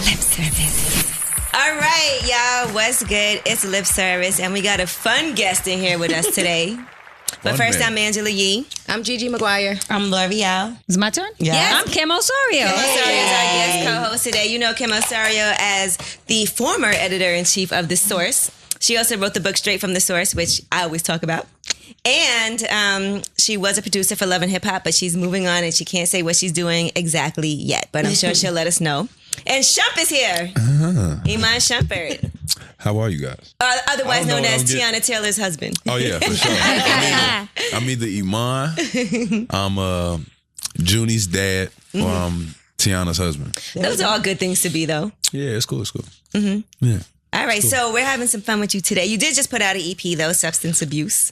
Lip service. All right, y'all. What's good? It's Lip Service, and we got a fun guest in here with us today. But first, I'm Angela Yee. I'm Gigi McGuire. I'm L'Oreal. Is it my turn? Yeah. Yes. I'm Kim Osorio. Kim Osorio is our guest co-host today. You know Kim Osorio as the former editor-in-chief of The Source. She also wrote the book Straight from the Source, which I always talk about. And she was a producer for Love and Hip Hop, but she's moving on and she can't say what she's doing exactly yet. But I'm sure she'll let us know. And Shump is here. Iman Shumpert. How are you guys? Otherwise known as Teyana Taylor's husband. Oh, yeah, for sure. I'm either Iman, I'm Junie's dad, or I'm Teyana's husband. Those are all good things to be, though. Yeah, it's cool. Mm-hmm. Yeah. All right, so we're having some fun with you today. You did just put out an EP, though, Substance Abuse,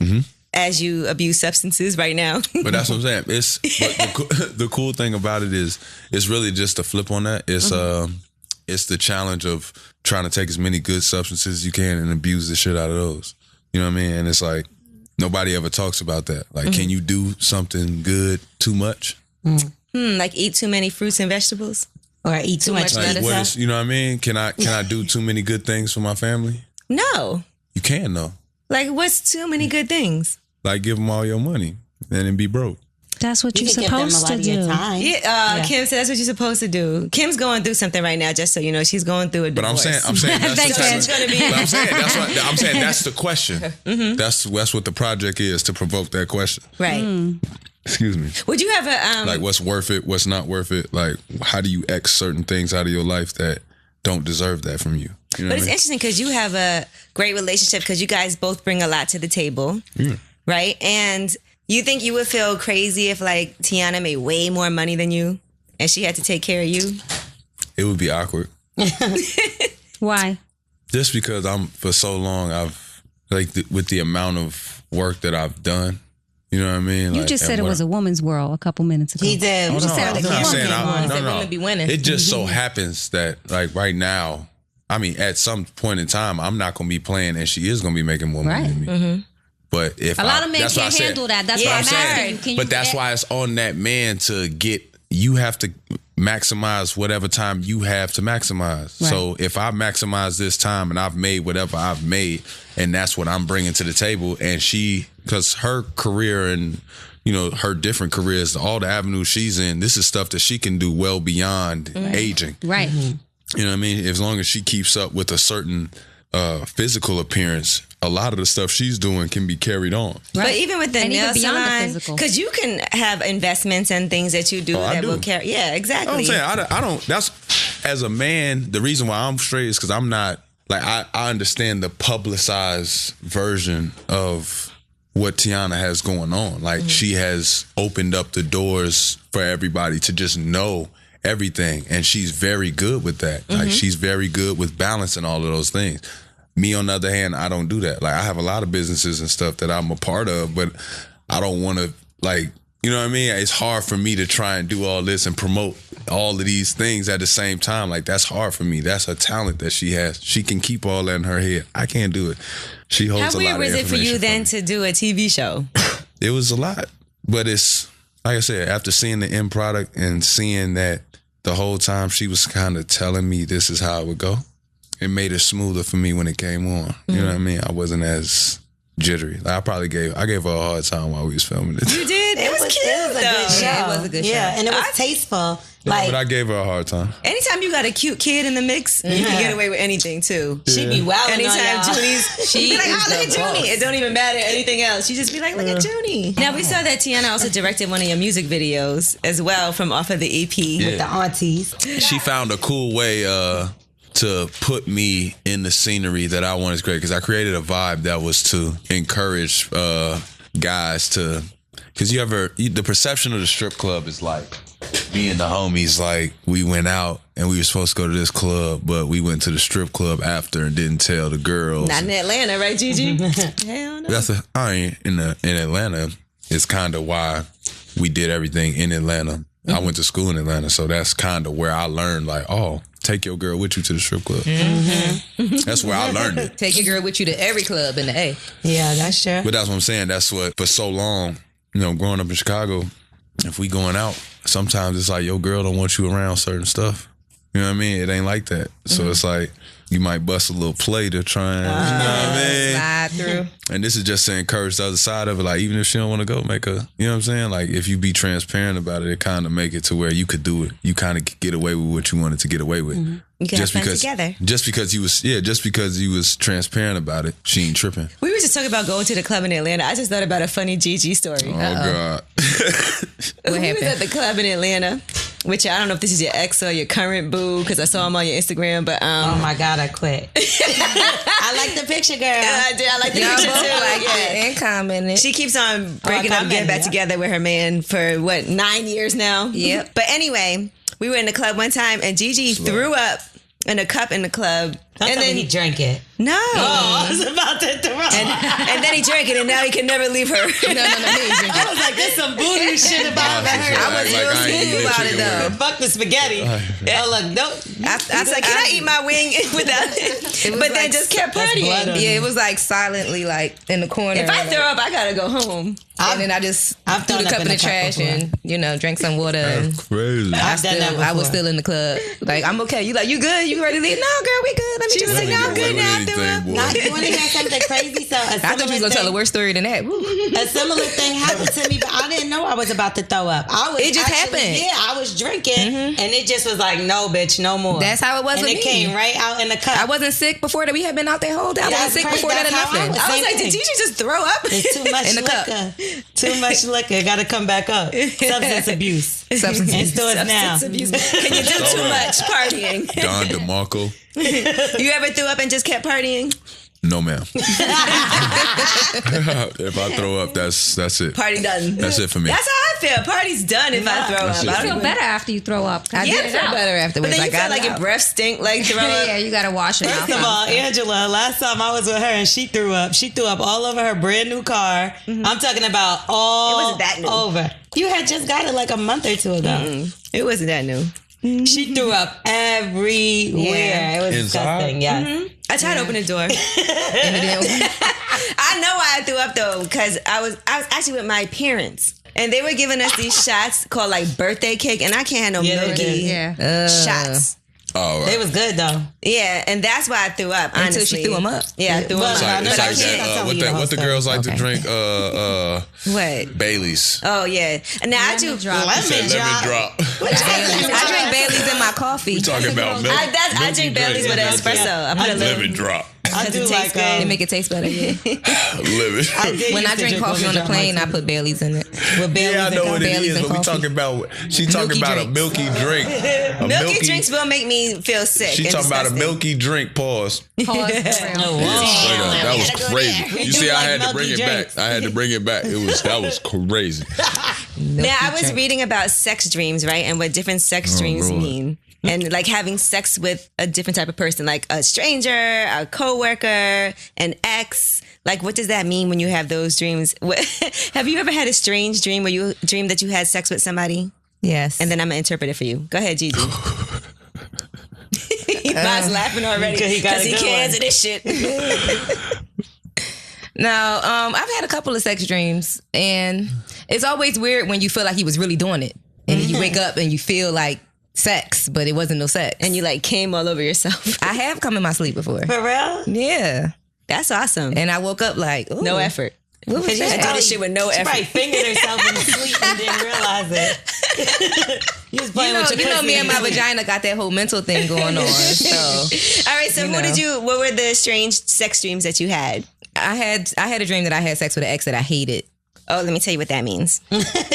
as you abuse substances right now. But that's what I'm saying. The cool thing about it is it's really just a flip on that. It's the challenge of trying to take as many good substances as you can and abuse the shit out of those. You know what I mean? And it's like, nobody ever talks about that. Like, can you do something good too much? Like eat too many fruits and vegetables? Or eat too much medicine? You know what I mean? Can I do too many good things for my family? No. You can, though. Like, what's too many good things? Like, give them all your money and then be broke. That's what you're supposed to do. Yeah, Kim said that's what you're supposed to do. Kim's going through something right now, just so you know. She's going through a divorce. But I'm saying that's the question. That's what the project is, to provoke that question. Right. Excuse me. Would you have a like, what's worth it? What's not worth it? Like, how do you X certain things out of your life that don't deserve that from you? You know but it's interesting because you have a great relationship because you guys both bring a lot to the table, right? And you think you would feel crazy if, like, Teyana made way more money than you and she had to take care of you? It would be awkward. Why? Just because for so long, I've, with the amount of work that I've done, you know what I mean? You just said it was a woman's world a couple minutes ago. He did. Women be winning. It just so happens that, like, right now, I mean, at some point in time, I'm not going to be playing and she is going to be making more money than me. But if a lot of men can't handle that. That's what I'm saying. But that's why it's on that man to you have to maximize whatever time you have to maximize. Right. So if I maximize this time and I've made whatever I've made, and that's what I'm bringing to the table, and because her career and, you know, her different careers, all the avenues she's in, this is stuff that she can do well beyond aging. Right. You know what I mean? As long as she keeps up with a certain physical appearance, a lot of the stuff she's doing can be carried on. Right. But even with the nail salon, because you can have investments and things that you do will carry. Yeah, exactly. I'm saying, I don't. That's, as a man, the reason why I'm straight is because I'm not, like, I understand the publicized version of what Teyana has going on. Like, she has opened up the doors for everybody to just know everything, and she's very good with that. Like, she's very good with balancing all of those things. Me, on the other hand, I don't do that. Like, I have a lot of businesses and stuff that I'm a part of, but I don't want to, like, you know what I mean? It's hard for me to try and do all this and promote all of these things at the same time. Like, that's hard for me. That's a talent that she has. She can keep all that in her head. I can't do it. She holds a lot of information. How weird was it for you then to do a TV show? It was a lot. But it's, like I said, after seeing the end product and seeing that the whole time she was kind of telling me this is how it would go, it made it smoother for me when it came on. You know what I mean? I wasn't as jittery. Like, I gave her a hard time while we was filming it. You did? It was cute. It was a good show. Yeah, it was a good show. Yeah, and it was tasteful. But I gave her a hard time. Anytime you got a cute kid in the mix, you can get away with anything too. She be wild. Anytime she be like, oh, look at Junie. It don't even matter anything else. She just be like, look at Junie. Now, we saw that Teyana also directed one of your music videos as well from off of the EP. With the aunties. She found a cool way to put me in the scenery that I wanted to create, because I created a vibe that was to encourage guys to, because the perception of the strip club is like, me and the homies, like, we went out and we were supposed to go to this club, but we went to the strip club after and didn't tell the girls. Not in Atlanta, right, Gigi? Hell no. In Atlanta, it's kind of why we did everything in Atlanta. I went to school in Atlanta, so that's kind of where I learned, like, oh, take your girl with you to the strip club. That's where I learned it. Take your girl with you to every club in the A. Yeah, that's true. But that's what I'm saying. That's what, for so long, you know, growing up in Chicago, if we going out, sometimes it's like your girl don't want you around certain stuff. You know what I mean? It ain't like that. So it's like you might bust a little play to try and, you know what I mean? Slide through. And this is just to encourage the other side of it. Like, even if she don't want to go, make a, you know what I'm saying? Like, if you be transparent about it, it kind of make it to where you could do it. You kind of get away with what you wanted to get away with. You can have fun together. Just because you was transparent about it, she ain't tripping. We were just talking about going to the club in Atlanta. I just thought about a funny Gigi story. Oh, God. What We was happened? at the club in Atlanta, which I don't know if this is your ex or your current boo, because I saw him on your Instagram, but Oh my God, I quit. I like the picture, girl. I did. I like the Y'all picture both too. like Yeah. it and commented. She keeps on breaking up, getting back together with her man for 9 years now. Yep. But anyway, we were in the club one time and Gigi threw up in a cup in the club. And then he drank it. No. Oh, I was about to throw up. And then he drank it and now he can never leave her. No, he ain't drinking. I was like, there's some voodoo shit about her. I was real I ain't smooth eating about it chicken though. wing. Fuck the spaghetti. Oh, look, no. I was like, can I eat my wing without it? was But then like- just kept That's blood partying. on Yeah, it was like silently like in the corner. If I like- throw up, I gotta go home. and then I just I've threw thrown the up cup in in the a cup trash before. and drank some water. And Crazy. I've done that before. I was still in the club. Like, I'm okay. You like, you good? You ready to leave? No, girl, we good. Let me She just was sit like, down. no, I'm good now. I threw up. boy. Now, you want to hear something crazy? So I thought you was gonna tell a worse story than that. Woo. A similar thing happened to me, but I didn't know I was about to throw up. It just happened. Yeah, I was drinking, and it just was like, no, bitch, no more. That's how it was and with it me. came right out in the cup. I wasn't sick before that. We had been out there whole day. I That's wasn't sick crazy. before that or That's how I nothing. was. I was Same like, thing. did Gigi just throw up? It's too much In the cup. liquor. Too much liquor. Got to come back up. Substance abuse. Substance And abuse. still is now. Can you do too much partying? Don DeMarco. You ever threw up and just kept partying? No, ma'am. If I throw up, that's it. Party done. That's it for me. That's how I feel. Party's done if I throw That's up. it. I You don't feel even- better after you throw up. I did feel better But afterwards. then I you feel got like it your out. breath stink like throw up. Yeah, you gotta wash it out. First of all, Angela, last time I was with her and she threw up all over her brand new car. I'm talking about all It wasn't that new. over. You had just got it like a month or two ago. It wasn't that new. She threw up everywhere. Yeah. It was Inside? disgusting. Yes. I tried to open the door. I know why I threw up though, because I was actually with my parents. And they were giving us these shots called like birthday cake, and I can't have no Yeah, they milky did. Yeah. shots. Oh, It right. was good though. Yeah, and that's why I threw up. Honestly, Until she threw 'em up. Yeah, I threw them Well, up. It's like, No, it's no, like she's not that, telling what you the whole the story. girls like to Okay. drink, What? Baileys. Oh yeah. And now I do. Lemon drop. I drink Bailey's in my coffee. Talking about milk. I drink Bailey's with an espresso. I put a little. Lemon drop. I do it like tastes good. They make it taste better. Yeah. Lemon. When I drink coffee on the plane, I put Bailey's in it. with Bailey's Yeah, I know and what it Bailey's is, and but we coffee. talking about. She talking Milky about a drinks. milky drink. A Milky drinks will make me feel sick. She and talking about a disgusting. milky drink. Pause. Pause for real. Straight up. That was crazy. We You do see, I like had to bring milky it drinks. back. I had to bring it back. That was crazy. Now I was reading about sex dreams, right, and what different sex dreams Lord. mean, and like having sex with a different type of person, like a stranger, a coworker, an ex. Like, what does that mean when you have those dreams? Have you ever had a strange dream where you dreamed that you had sex with somebody? Yes. And then I'm gonna interpret it for you. Go ahead, Gigi. He's laughing already He got because a he good can't one. answer this shit. No, I've had a couple of sex dreams, and it's always weird when you feel like he was really doing it, and then you wake up and you feel like sex, but it wasn't no sex. And you like came all over yourself. I have come in my sleep before. For real? Yeah, That's awesome. and I woke up like, ooh, No effort. What was Because you I that? did this shit with no She probably effort. fingered herself in sleep and didn't realize it. You was playing with your You know, pussy me and my in sleep. vagina got that whole mental thing going on. So All right, so know. what were the strange sex dreams that you had? I had a dream that I had sex with an ex that I hated. Oh, let me tell you what that means.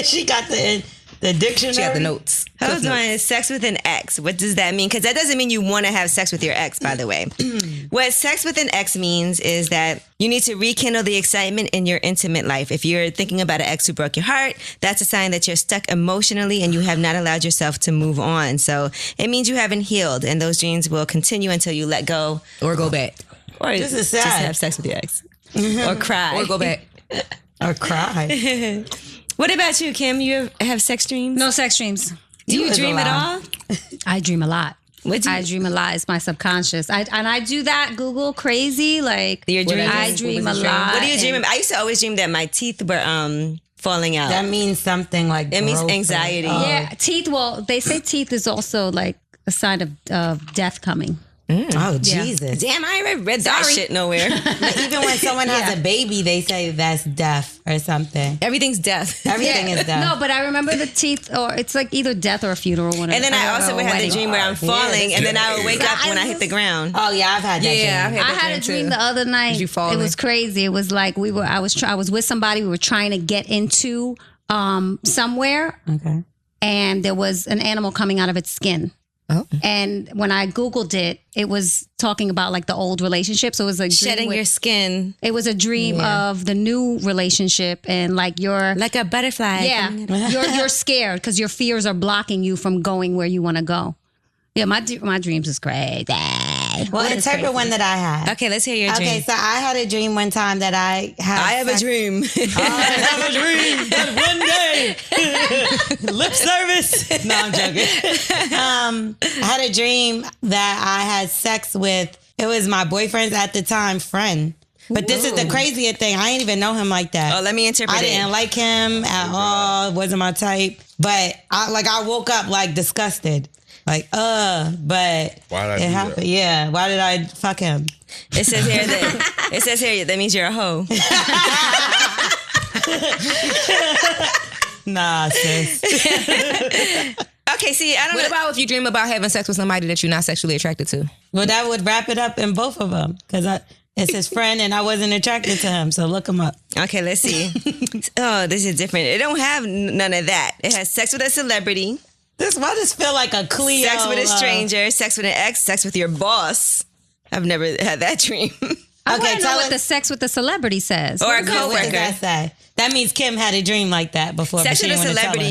She got the dictionary. She had the notes. Hold on, sex with an ex. What does that mean? Because that doesn't mean you want to have sex with your ex, by the way. What sex with an ex means is that you need to rekindle the excitement in your intimate life. If you're thinking about an ex who broke your heart, that's a sign that you're stuck emotionally and you have not allowed yourself to move on. So it means you haven't healed, and those dreams will continue until you let go Or go back. or This is just sad. have sex with your ex or cry. Or go back. Or cry. What about you, Kim? You have sex dreams? No sex dreams. Do you is dream at allowed. all? I dream a lot. What do you- I dream a lot. It's my subconscious. I do that Google crazy. Like Your dreams? I dream a was your dream? lot. What do you and- dream about? I used to always dream that my teeth were falling out. That means something like It means growth or- anxiety. Oh. Yeah, teeth. Well, they say teeth is also like a sign of death coming. Oh, Jesus. Damn, I ain't read that shit nowhere. Like, even when someone has a baby, they say that's death or something. Everything's death. Everything is death. No, but I remember the teeth, or it's like either death or a funeral. Whatever. And then I also would have the dream where I'm falling, and then I would wake up when I hit the ground. Oh, yeah, I've had that dream. I had a dream the other night. Did you fall? It was crazy. It was like I was with somebody. We were trying to get into somewhere. Okay. And there was an animal coming out of its skin. Oh. And when I Googled it, it was talking about like the old relationship. So it was a dream Shedding your skin. It was a dream of the new relationship, and like you're Like a butterfly. yeah, you're scared because your fears are blocking you from going where you want to go. Yeah, my dreams is crazy. Well, interpret one that I had. Okay, let's hear your dream. Okay, so I had a dream one time that I have a dream. I have a dream that one day, lip service. No, I'm joking. I had a dream that I had sex with, it was my boyfriend's at the time friend. But this is the craziest thing. I didn't even know him like that. Oh, let me interpret I didn't like him at all. Wasn't my type. But I woke up like disgusted. Like, but Why did I it do happened. that? Yeah, why did I fuck him? It says here that means you're a hoe. Nah, sis. Okay, see, I don't What know. about if you dream about having sex with somebody that you're not sexually attracted to? Well, that would wrap it up in both of them because it's his friend and I wasn't attracted to him. So look him up. Okay, let's see. Oh, this is different. It don't have none of that. It has sex with a celebrity, Why does feel like a Cleo? sex with a stranger, sex with an ex, sex with your boss. I've never had that dream. I Okay, want to know tell what us- the sex with the celebrity says. Or a What does coworker. that say? That means Kim had a dream like that before. Sex but with she a didn't wanna tell us.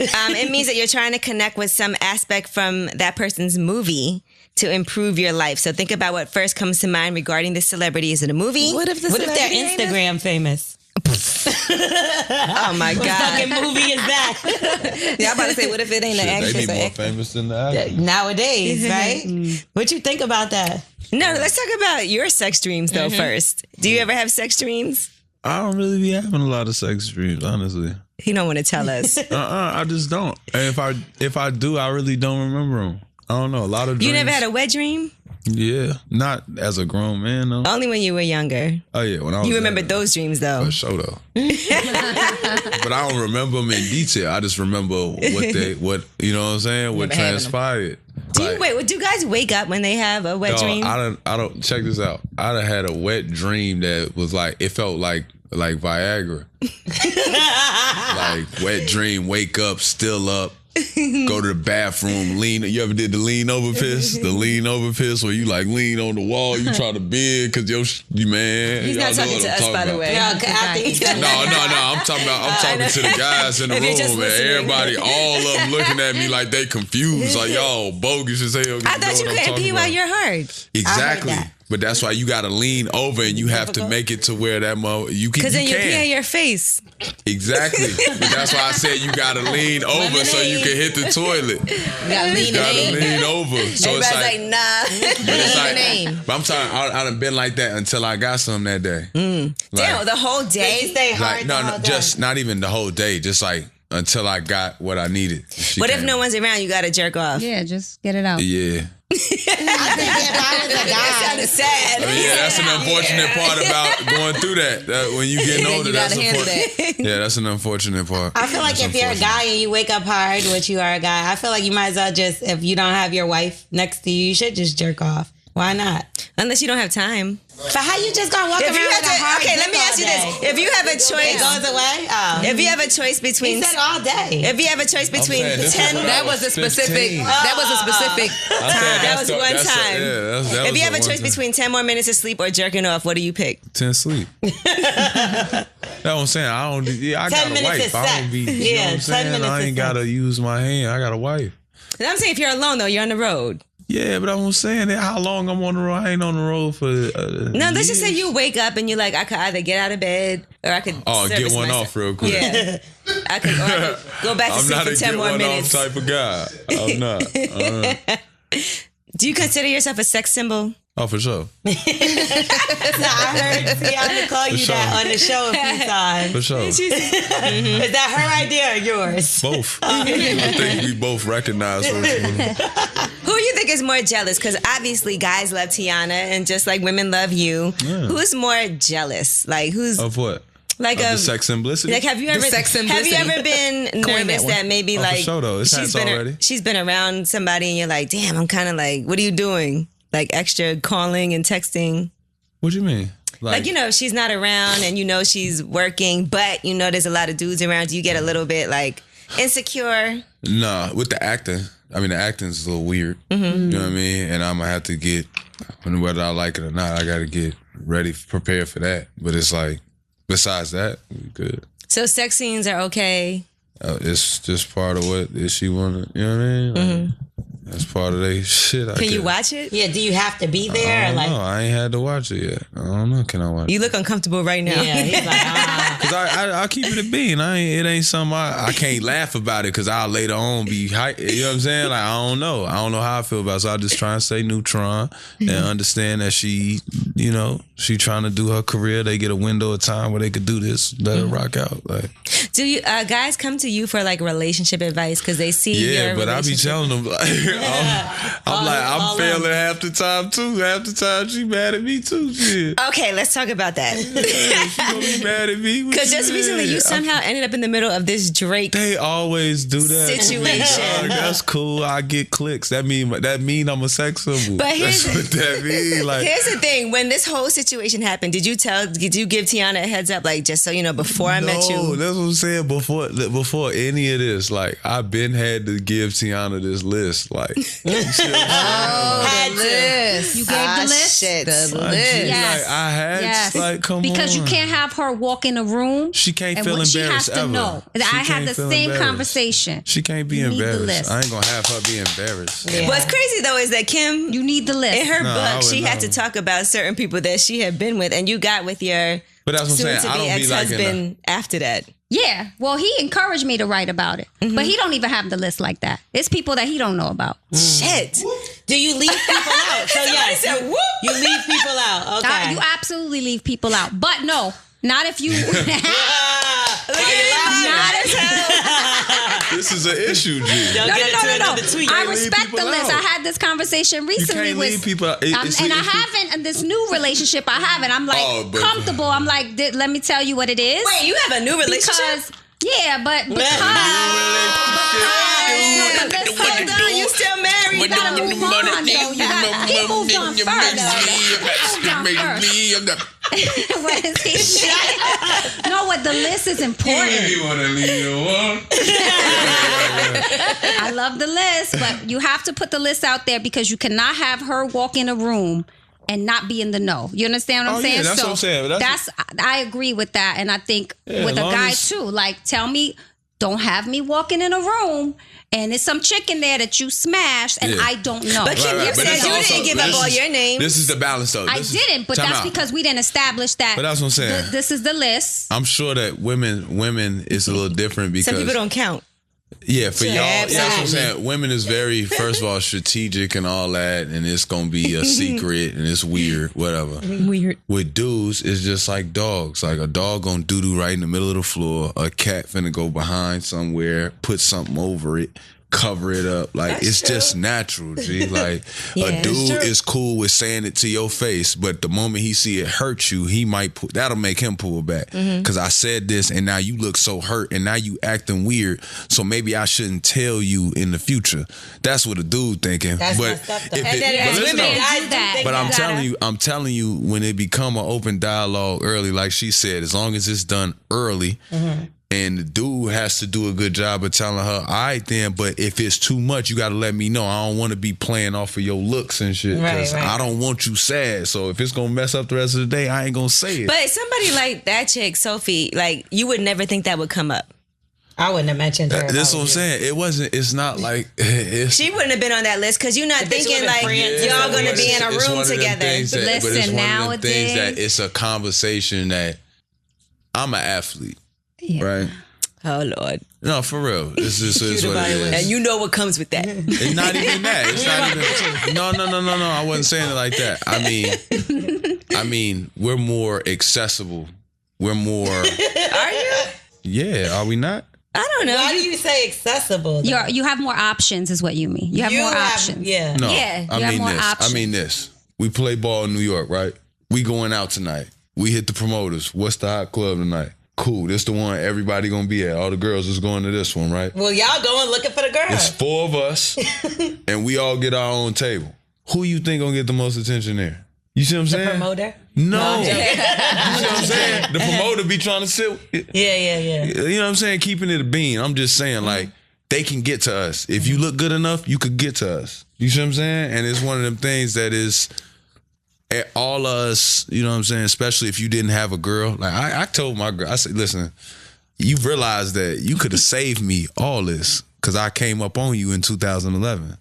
celebrity. It means that you're trying to connect with some aspect from that person's movie to improve your life. So think about what first comes to mind regarding this celebrity. Is it a movie? What if What if they're Instagram famous? Oh my What fucking God. movie is that? Yeah, I'm about to say, what if it ain't an Shit, actress they be or more actor? famous than the actor. Nowadays, right? What you think about that? No, let's talk about your sex dreams though first. Do you ever have sex dreams? I don't really be having a lot of sex dreams, honestly. He don't want to tell us. I just don't. And if I do, I really don't remember them. I don't know. A lot of dreams. You never had a wet dream? Yeah, not as a grown man though. Only when you were younger. Oh yeah, when I was You remember younger. those dreams though. For sure though. But I don't remember them in detail. I just remember what you know what I'm saying, what Never having them. transpired. Do guys wake up when they have a wet Dog, dream? I don't check this out. I done had a wet dream that was like, it felt like Viagra. Like wet dream, wake up, still up, go to the bathroom, lean. You ever did the lean over piss? The lean over piss where you like lean on the wall, you try to bend because you man. He's y'all not know talking what to I'm us, talking by the about. way. Yeah, after he said No. I'm talking to the guys in the If you're room, just and listening. everybody, all of them looking at me like they confused, like y'all bogus as hell. I thought you couldn't pee while you're hard. Exactly. I heard that. But that's why you got to lean over and you have to make it to where that you can. Because then you can. pee on your face. Exactly. But that's why I said you got to lean over so you can hit the toilet. You gotta lean You got to in. lean over. So Everybody's it's like, nah. but it's like, name. but I'm telling you, I done been like that until I got some that day. Damn, the whole They day? stay hard. Like, the no, whole day. just not even the whole day. Just like until I got what I needed. She What if came. no one's around? You got to jerk off. Yeah, just get it out. Yeah. I think if I was a guy, Sad. I mean, yeah, that's an unfortunate part about going through that when you getting older. You That's gotta handle unfortunate. that. Yeah, that's an unfortunate part. I feel like That's if you're a unfortunate. guy and you wake up hard, which you are a guy, I feel like you might as well just, if you don't have your wife next to you, you should just jerk off. Why not? Unless you don't have time. But how you just gonna walk If around you with a hard okay, let me dick ask you all this. day? If you have a It choice, goes away? Oh. if you have a choice He between, said all day. if you have a choice between saying, this is 10, what That was a 15. specific. That was a specific time. That was one time. That if was you have a the choice one time. between 10 more minutes of sleep or jerking off, what do you pick? 10 sleep. That's what I'm saying. I don't. Yeah, I 10 got a minutes wife. is I sex. don't be. You Yeah, know what I'm 10 saying? minutes I is ain't sex. gotta use my hand. I got a wife. And I'm saying if you're alone though, you're on the road. Yeah, but I'm saying that how long I'm on the road. I ain't on the road for. No, let's just say you wake up and you're like, I could either get out of bed or I could Oh, get service one myself. off real quick. Yeah, I could go back to I'm sleep not for a 10 get more one minutes. off type of guy. I'm not. Do you consider yourself a sex symbol? Oh, for sure. I heard Teyana call you sure. that on the show a few times. For sure. Is that her idea or yours? Both. I think we both recognize those. Who are more jealous? Because obviously guys love Teyana, and just like women love you. Yeah. Who's more jealous? Like who's Of what? like Of a the sex simplicity? Like have you ever been nervous that maybe Oh, for like sure, though. It's happened already. she's been around somebody and you're like, damn, I'm kind of like, what are you doing? Like extra calling and texting. What do you mean? Like, you know, she's not around and you know she's working, but you know there's a lot of dudes around. You get a little bit like insecure. No, with the acting. I mean, the acting is a little weird. You know what I mean? And I'm going to have to get, whether I like it or not, I got to get ready, prepared for that. But it's like, besides that, we good. So sex scenes are okay. It's just part of what she want to, you know what I mean? Like, that's part of their shit. Can you watch it? Yeah, do you have to be there? I don't know. I ain't had to watch it yet. I don't know. Can I watch it? You look uncomfortable right now. Yeah, he's like, Because I keep it a bean. It ain't something I can't laugh about it because I'll later on be hype. You know what I'm saying? Like, I don't know. I don't know how I feel about it. So I just try and stay neutron and understand that she, you know, she trying to do her career. They get a window of time where they could do this. Let it rock out. Like, Do you guys come to you for like relationship advice because they see yeah, your but I be relationship? telling them, like, I'm failing half the time too. Half the time she mad at me too. Shit. Okay, let's talk about that. She gonna be mad at me. What Because you just recently you mean? somehow ended up in the middle of this Drake. They always do that Situation. That's cool. I get clicks. That mean I'm a sex symbol. But here's That's what that mean. Like, Here's the thing: when this whole situation happened, did you give Teyana a heads up, like just so you know, before I met you? No, that's what I'm saying. Before any of this, like I've been had to give Teyana this list. Like, you see what I'm saying? The list. You gave the list. Shit. The Like, list. Yes. Like I had, Yes. like, come Because on. you can't have her walk in a room. She can't and feel what embarrassed she has to ever. know. She I had can't the feel same embarrassed. conversation. She can't be You need the embarrassed. list. I ain't gonna have her be embarrassed. Yeah. What's crazy though is that Kim, You need the list. in her No, I book, she wouldn't had to know. talk about certain people that she had been with, and you got with your But that's what I'm saying. I soon-to-be don't be like in ex-husband after that. Yeah. Well, he encouraged me to write about it. But he don't even have the list like that. It's people that he don't know about. Shit. do you leave people out? So yes, said, whoop. you leave people out. Okay. You absolutely leave people out. But no, not if you... Look at Not if This is an issue, G. Don't get into no. another tweet. I leave respect people the list. out. I had this conversation recently can't with, leave people out. and I haven't in this new relationship. I haven't. I'm like Oh, but- comfortable. I'm like, let me tell you what it is. Wait, you have a new relationship? Because but because Hold on, you still married? you gotta move on. Though. He moved on first. What is he saying? No, what the list is important. wanna leave alone? I love the list, but you have to put the list out there because you cannot have her walk in a room and not be in the know. You understand what I'm Oh, yeah, saying? that's what I'm saying. That's I agree with that, and I think with a long guy as- too. Like, tell me, don't have me walking in a room and there's some chick in there that you smashed and Yeah. I don't know. But Kim, you But said this you also- didn't give but up this all is- your names. This is the balance, though. I didn't, but that's because we didn't establish that. But that's what I'm saying. This is the list. I'm sure that women is a little different because Some people don't count. Yeah, for y'all, that's what I'm Absolutely. saying. Women is very, first of all, strategic and all that, and it's gonna be a secret and it's weird, whatever. Weird. With dudes, it's just like dogs. Like a dog gonna doo-doo right in the middle of the floor. A cat finna go behind somewhere, put something over it, cover it up. Like it's just natural, G. Like a dude is cool with saying it to your face, but the moment he see it hurt you, he might that'll make him pull back. Cause I said this and now you look so hurt and now you acting weird. So maybe I shouldn't tell you in the future. That's what a dude thinking. That's but messed up, though. And then but as listen women, though, I do that. think but I'm that- telling you, when it become an open dialogue early, like she said, as long as it's done early, and the dude has to do a good job of telling her, all right then, but if it's too much, you got to let me know. I don't want to be playing off of your looks and shit, because Right. I don't want you sad. So if it's gonna mess up the rest of the day, I ain't gonna say it. But somebody like that chick, Sophie, like you would never think that would come up. I wouldn't have mentioned her. That's what I'm saying. It's not like it's. She wouldn't have been on that list because you're not But she thinking would've like friends y'all and gonna stuff. be in a It's room one of them together. things that- but it's Listen, one of them things nowadays- that it's a conversation that I'm an athlete, right? Oh Lord. No, for real. This is what it is. And you know what comes with that. It's not even that. It's not even. No. I wasn't saying it like that. I mean, we're more accessible. We're more. Are you? Yeah, are we not? I don't know. Why do you say accessible? Though? You have more options, is what you mean. You have more options. Yeah. No, Yeah, I you have mean more this. options. I mean this. We play ball in New York, right? We going out tonight. We hit the promoters. What's the hot club tonight? Cool. This the one everybody gonna be at. All the girls is going to this one, right? Well, y'all going looking for the girl. It's 4 of us, and we all get our own table. Who you think gonna get the most attention there? You see what I'm saying? Promoter? No. You see what I'm saying? The promoter be trying to sit. Yeah. You know what I'm saying? Keeping it a bean. I'm just saying, like, they can get to us. If you look good enough, you could get to us. You see what I'm saying? And it's one of them things that is all of us, you know what I'm saying? Especially if you didn't have a girl. Like, I told my girl, I said, listen, you realize that you could have saved me all this because I came up on you in 2011.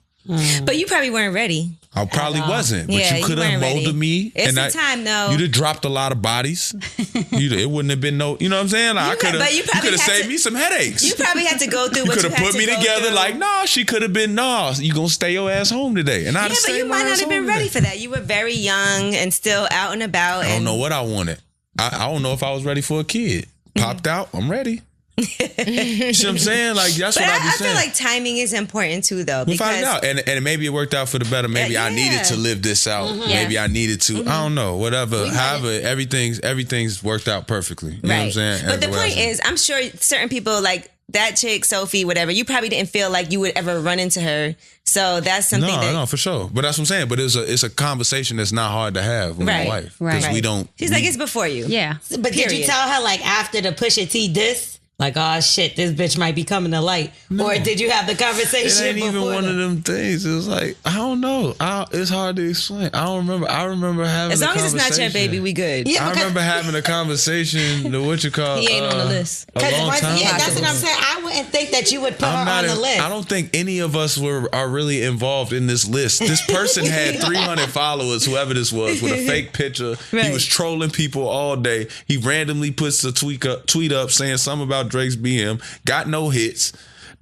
But you probably weren't ready. I probably wasn't, but Yeah, you could have weren't ready. molded me. It's the time, though. You'd have dropped a lot of bodies. It wouldn't have been no, you know what I'm saying? Like, but you you probably could have had saved to- me some headaches. You probably had to go through You what could you have had put to me go together through. like, nah, she could have been, nah, you gonna stay your ass home today. And I'd Yeah, have but stayed you my might not ass have been home ready today. for that. You were very young and still out and about. I don't know what I wanted. I don't know if I was ready for a kid. Popped out, I'm ready. You see what I'm saying? Like, that's But what I be I saying. feel like timing is important too, though. We Because find out, and maybe it worked out for the better. Maybe I needed to live this out. Maybe I needed to. I don't know. Whatever. However, everything's worked out perfectly. You know what I'm saying? But the point is, I'm sure certain people like that chick, Sophie, whatever. You probably didn't feel like you would ever run into her. So that's something. No, for sure. But that's what I'm saying. But it's a conversation that's not hard to have with my wife because we don't. She's like, it's before you. Yeah. But did you tell her, like, after the Pusha T diss? Like, oh shit, this bitch might be coming to light. No. Or did you have the conversation? It ain't even one of them things. It was like, I don't know. It's hard to explain. I don't remember. I remember having As long as it's not your baby, we good. Yeah, I remember having a conversation, what you call He ain't on the list. a long time yeah, ago. that's what I'm saying. I wouldn't think that you would put her on the list. I don't think any of us are really involved in this list. This person had 300 followers, whoever this was, with a fake picture. Right. He was trolling people all day. He randomly puts a tweet up saying something about Drake's BM. Got no hits,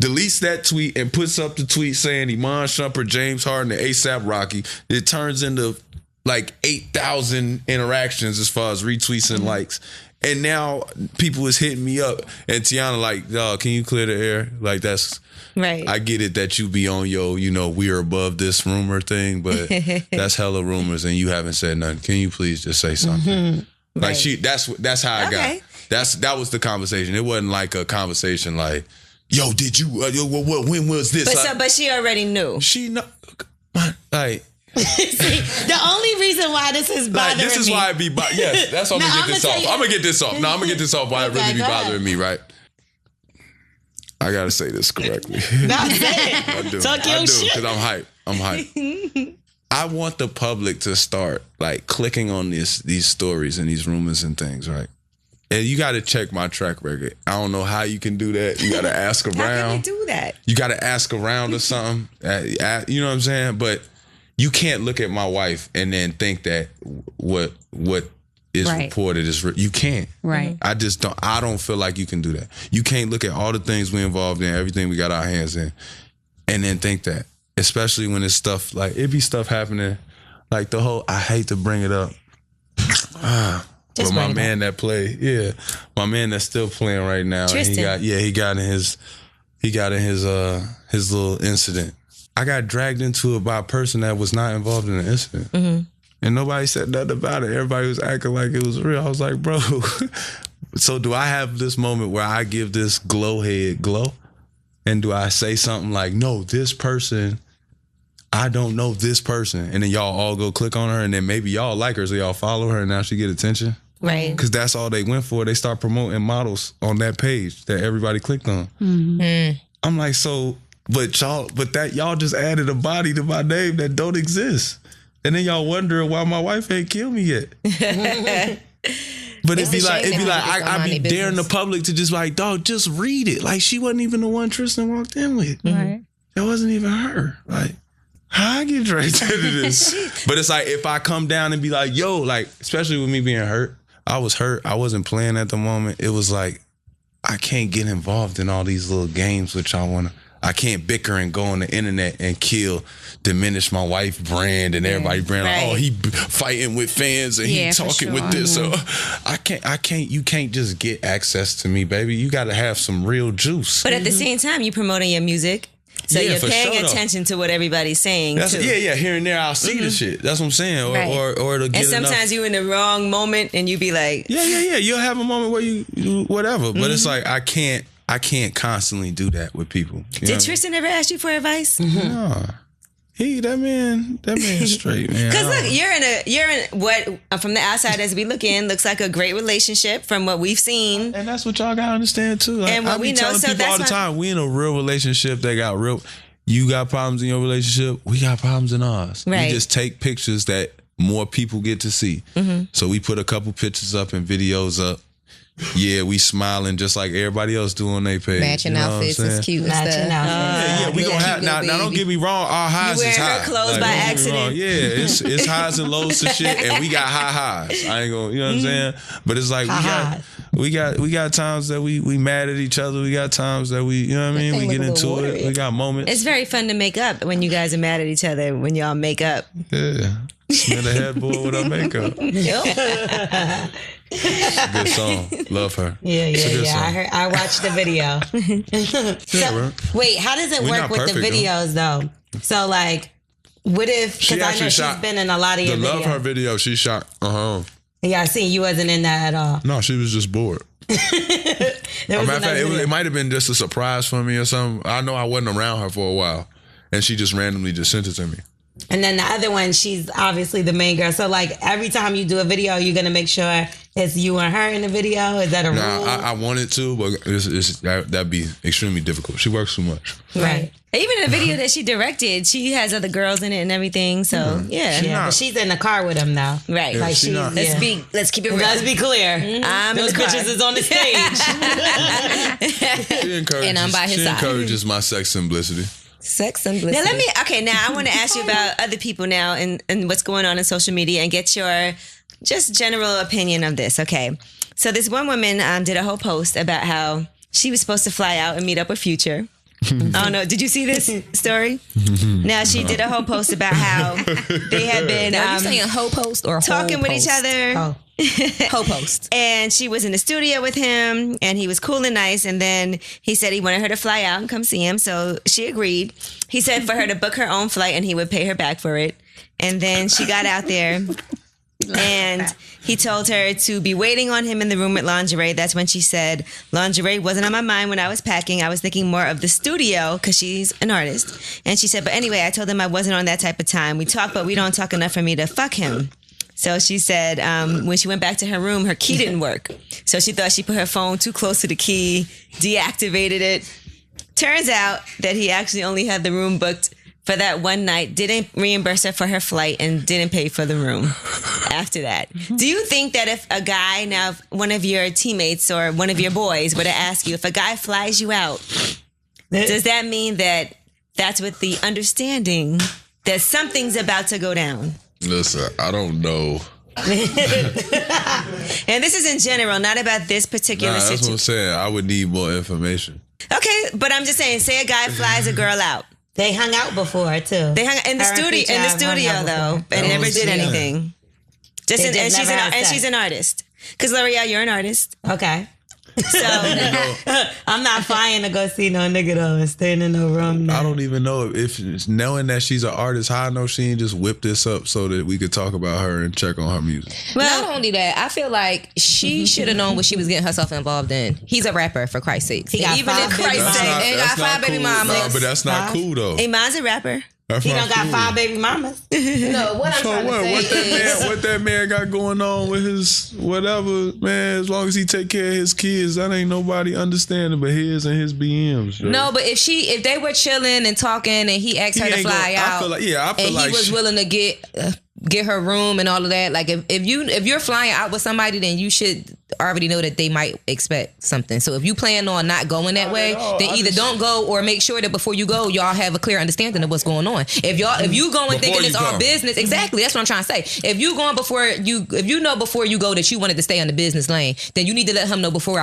deletes that tweet and puts up the tweet saying Iman Shumpert, James Harden, and ASAP Rocky. It turns into like 8,000 interactions as far as retweets and likes. And now people is hitting me up and Teyana like, dog, can you clear the air? Like that's Right. I get it that you be on we're above this rumor thing, but that's hella rumors and you haven't said nothing. Can you please just say something? Like that's how I got. That was the conversation. It wasn't like a conversation like, yo, did you? When was this? But she already knew. She know, like. See, the only reason why this is bothering me. This is why it be. Yes, that's why I'm gonna get this off. you- I'm gonna get this off. No, I'm gonna get this off. Why it really be go ahead. bothering me, right? I gotta say this correctly. Not saying. I do. Talk your shit. Because I'm hype. I want the public to start like clicking on these stories and these rumors and things, right? And you got to check my track record. I don't know how you can do that. You got to ask around. How can you do that? You got to ask around or something. You know what I'm saying? But you can't look at my wife and then think that what is reported is you can't. Right. I just don't. I don't feel like you can do that. You can't look at all the things we involved in, everything we got our hands in, and then think that. Especially when it's stuff like it be stuff happening, like the whole. I hate to bring it up. But my man that played, my man that's still playing right now. Tristan. And he got in his little incident. I got dragged into it by a person that was not involved in the incident. Mm-hmm. And nobody said nothing about it. Everybody was acting like it was real. I was like, bro. So do I have this moment where I give this glow head glow? And do I say something like, no, this person, I don't know this person. And then y'all all go click on her and then maybe y'all like her so y'all follow her and now she get attention. Right. Because that's all they went for. They start promoting models on that page that everybody clicked on. Mm-hmm. I'm like, so, but y'all just added a body to my name that don't exist. And then y'all wondering why my wife ain't killed me yet. But it'd be like, I'd be daring the public to just like, dog, just read it. Like she wasn't even the one Tristan walked in with. Right. It wasn't even her. Like, how I get dragged into this? But it's like, if I come down and be like, yo, like, especially with me being hurt, I was hurt. I wasn't playing at the moment. It was like, I can't get involved in all these little games which I want to. I can't bicker and go on the internet and diminish my wife brand and everybody brand. Like, oh, he fighting with fans and he talking with this. So I can't. You can't just get access to me, baby. You got to have some real juice. But at the same time, you promoting your music. So you're paying attention to what everybody's saying. Too. Yeah. Here and there, I'll see the shit. That's what I'm saying. Or it'll get. And sometimes you in the wrong moment, and you be like, yeah. You'll have a moment where you whatever. But it's like I can't constantly do that with people. Did Tristan ever ask you for advice? No. That man straight, man. Because look, you're in what from the outside as we look in looks like a great relationship from what we've seen, and that's what y'all gotta understand too. And what we know, telling people all the time, we in a real relationship that got real. You got problems in your relationship, we got problems in ours. Right. We just take pictures that more people get to see. So we put a couple pictures up and videos up. Yeah, we smiling just like everybody else do on their page. Matching outfits is cute and stuff. Yeah, we gonna have now. Don't get me wrong. Our highs is high. You wearing her clothes by accident. Yeah, it's highs and lows to shit, and we got high highs. I ain't gonna, you know what I'm saying? But it's like we got times that we mad at each other. We got times that we, you know what I mean? We get into it. We got moments. It's very fun to make up when you guys are mad at each other when y'all make up. Yeah, smell the headboard with our makeup. Good song. Love her. Yeah. I watched the video. Wait, how does it work with the videos though? So like, what if, because I know she's been in a lot of your videos. Love her video. She shot. Yeah, I seen you wasn't in that at all. No, she was just bored. It might have been just a surprise for me or something. I know I wasn't around her for a while, and she just randomly just sent it to me. And then the other one, she's obviously the main girl. So like every time you do a video, you're gonna make sure it's you and her in the video. Is that a rule? I wanted to, but that'd be extremely difficult. She works too much. Right. Even in the video that she directed, she has other girls in it and everything. So yeah, but she's in the car with him now. Right. Like let's keep it real. Let's be clear. Those bitches is on the stage. And I'm by his side. She encourages my sex simplicity. Sex and bliss. Now I want to ask you about other people now and what's going on in social media and get your just general opinion of this. Okay. So this one woman did a whole post about how she was supposed to fly out and meet up with Future. I don't know. Did you see this story? Now she did a whole post about how they had been Are you saying whole post or talking with each other. Whole post. And she was in the studio with him and he was cool and nice. And then he said he wanted her to fly out and come see him. So she agreed. He said for her to book her own flight and he would pay her back for it. And then she got out there and he told her to be waiting on him in the room with lingerie. That's when she said, lingerie wasn't on my mind when I was packing. I was thinking more of the studio because she's an artist. And she said, but anyway, I told him I wasn't on that type of time. We talk, but we don't talk enough for me to fuck him. So she said when she went back to her room, her key didn't work. So she thought she put her phone too close to the key, deactivated it. Turns out that he actually only had the room booked for that one night, didn't reimburse her for her flight, and didn't pay for the room after that. Do you think that if a guy, now if one of your teammates or one of your boys were to ask you, if a guy flies you out, does that mean that that's with the understanding that something's about to go down? Listen, I don't know. And this is in general, not about this particular situation. That's what I'm saying. I would need more information. Okay, but I'm just saying, say a guy flies a girl out. They hung out before too. They hung in the studio though, and never did anything. She's an artist. Because L'Oreal, you're an artist. Okay. So I'm not flying to go see no nigga though and staying in no room. I don't even know if knowing that she's an artist, how I know she ain't just whip this up so that we could talk about her and check on her music. Well, not only that, I feel like she should have known what she was getting herself involved in. He's a rapper, for Christ's sake. He got Even if Christ's sake, and got 5 baby mamas. No, but that's not cool though. Iman's a rapper. He done got 5 baby mamas. No, what I'm trying to say what that man got going on with his whatever, man, as long as he take care of his kids, that ain't nobody understanding but his and his BMs. Right? No, but if they were chilling and talking and he asked her to fly out, I feel and like he was willing to get her room and all of that, like if you're flying out with somebody, then you should already know that they might expect something. So if you plan on not going that way, then either don't go or make sure that before you go, y'all have a clear understanding of what's going on. If you going thinking it's all business, exactly, that's what I'm trying to say. If you going if you know before you go that you wanted to stay on the business lane, then you need to let him know before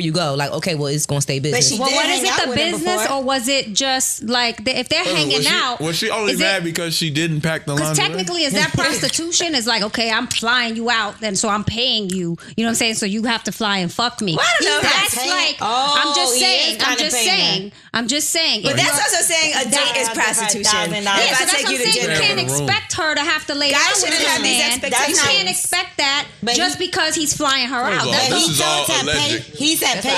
you go. Like, okay, well, it's gonna stay business. Well, what is it, the business, or was it just like if they're hanging out? Was she only mad because she didn't pack the lingerie? Because technically, is that prostitution? It's like, okay, I'm flying you out, then so I'm paying you. You know what I'm saying? So you have to fly and fuck me. Well, I don't know. That's like, I'm just saying. But that's also saying a date is prostitution. Yeah, so that's what I'm saying. You can't expect her to have to lay down Guys with shouldn't have these expectations. You can't expect that just because he's flying her out. This is all alleged. He said pay.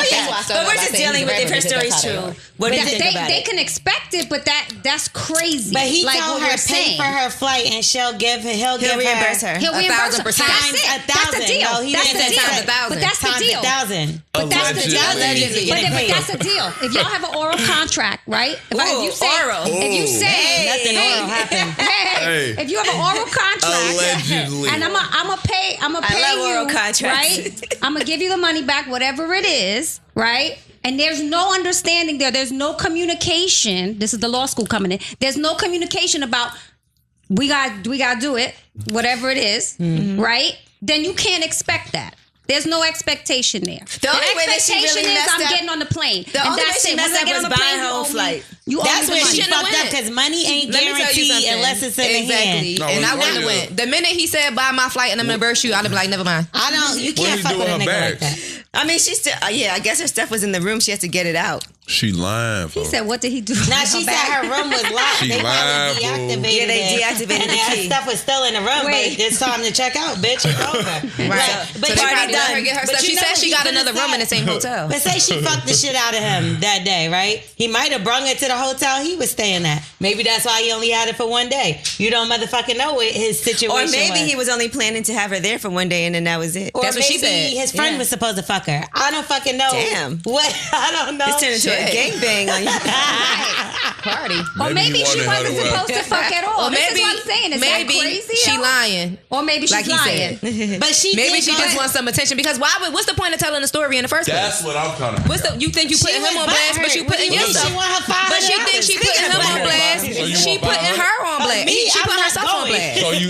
But we're just dealing with if her story's true. What do you think about They it? can expect it, but that's crazy. But he like told her pay for her flight, and he'll reimburse her. He'll reimburse her. 1,000%. That's the deal. No, he That's didn't the say deal. 1,000. But that's the deal. 1,000. But that's the deal. Allegedly. But that's the deal. If y'all have an oral contract, right? If you say, Nothing oral happened. Hey, if you have an oral contract, Allegedly. and I'm pay love you, oral contracts. right? I'm gonna give you the money back, whatever it is, right? And there's no understanding there. There's no communication. This is the law school coming in. There's no communication about we got to do it, whatever it is, right? Then you can't expect that. There's no expectation there. The only way that she expectation really is messed I'm up- getting on the plane. The only way she messed up was buying her own flight. That's where she shouldn't have fucked up went. because money ain't Let me tell you guaranteed something. unless it's in the hand. No, And I it's wouldn't have right went. The minute he said buy my flight and I'm gonna burst you, I'd have been like, never mind. I don't. You What can't he fuck do with a with her nigga like bags? that. I mean, she's still, I guess her stuff was in the room. She has to get it out. She lying. He said, what did he do? Now she said her room was locked. She They lied, probably boo. deactivated Yeah, they it. deactivated and the her key. stuff was still in the room. Wait. But it's time to check out, bitch. It's over. Right. But So you they already probably let her done. get her But stuff. you She know said what she he got could've another room in the said? same hotel. But say she fucked the shit out of him that day, right? He might have brung her to the hotel he was staying at. Maybe that's why he only had it for one day. You don't motherfucking know what his situation Or was. maybe he was only planning to have her there for one day and then that was it. Or That's what she maybe said. his friend Yeah. was supposed to fuck her. I don't fucking know. Damn. What? I don't know. This turned into a Shit. gangbang on you. Party. Or maybe he she wanted her wasn't to supposed to fuck at all. Or This maybe, is what I'm saying. Is maybe that crazy? she yo? lying. Or maybe she's Like he lying. said. But she Maybe did she go just ahead- wants some attention because what's the point of telling the story in the first That's place? what I'm trying to. You think you She putting him was on blast, but butthurt. you What do putting you mean? yourself. She want her But she $500. thinks she Speaking putting of him on butthurt. blast. So you She want putting 500? her on blast. Me, She I'm putting not herself on going.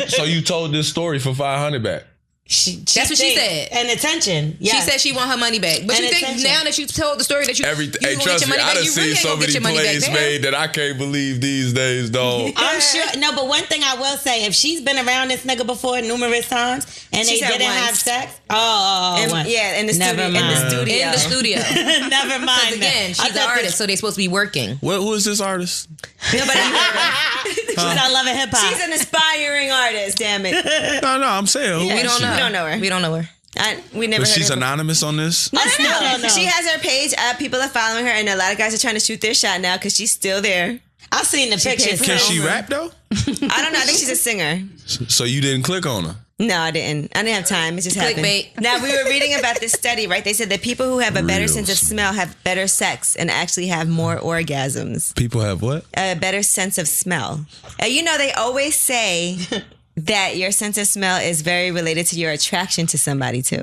blast. So you told this story for $500 back. That's what she thinks- said. And attention. She Yes. said she want her money back. But And you think attention. now that you told the story that you Everything. you Hey, gonna get trust your me, money I back, done you seen really ain't so gonna get many your money back. plays Damn. made that I can't believe these days, dog. I'm sure. No, but one thing I will say, if she's been around this nigga before numerous times and She they said didn't once. have sex, once. In the Never studio. mind. In the studio. Never mind. Because again, she's an artist, so they're supposed to be working. Who is this artist? Nobody She's not loving hip hop. She's an aspiring artist, damn it. No, I'm saying who We is don't she? know. We don't know her. We don't know her. We never But heard she's of her. anonymous on this. I don't know. don't know. She has her page up. People are following her, and a lot of guys are trying to shoot their shot now because she's still there. I've seen the pictures. Can she too. rap though? I don't know. I think she's a singer. So you didn't click on her? No, I didn't. I didn't have time. It just happened. Clickbait. Now, we were reading about this study, right? They said that people who have a better Real sense of smell have better sex and actually have more orgasms. People have what? A better sense of smell. You know, they always say that your sense of smell is very related to your attraction to somebody, too.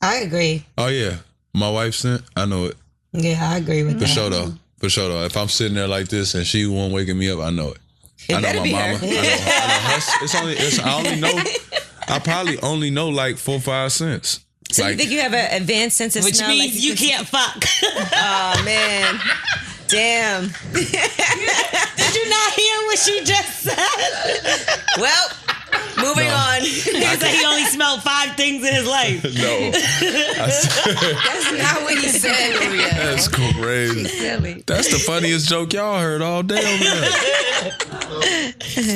I agree. Oh yeah, my wife sent. I know it Yeah, I agree with for that. sure though. For sure though. If I'm sitting there like this and she won't waking me up, I know it. I know better my be mama. her. I know. I only know. I probably only know like 4 or 5 cents. So like, you think you have an advanced sense of Which smell? means like you can't fuck. Oh, man. Damn. Did you not hear what she just said? Well, moving No. on. He said he only smelled 5 things in his life. no. That's not what he said, Maria. That's crazy. Silly. That's the funniest joke y'all heard all day on there.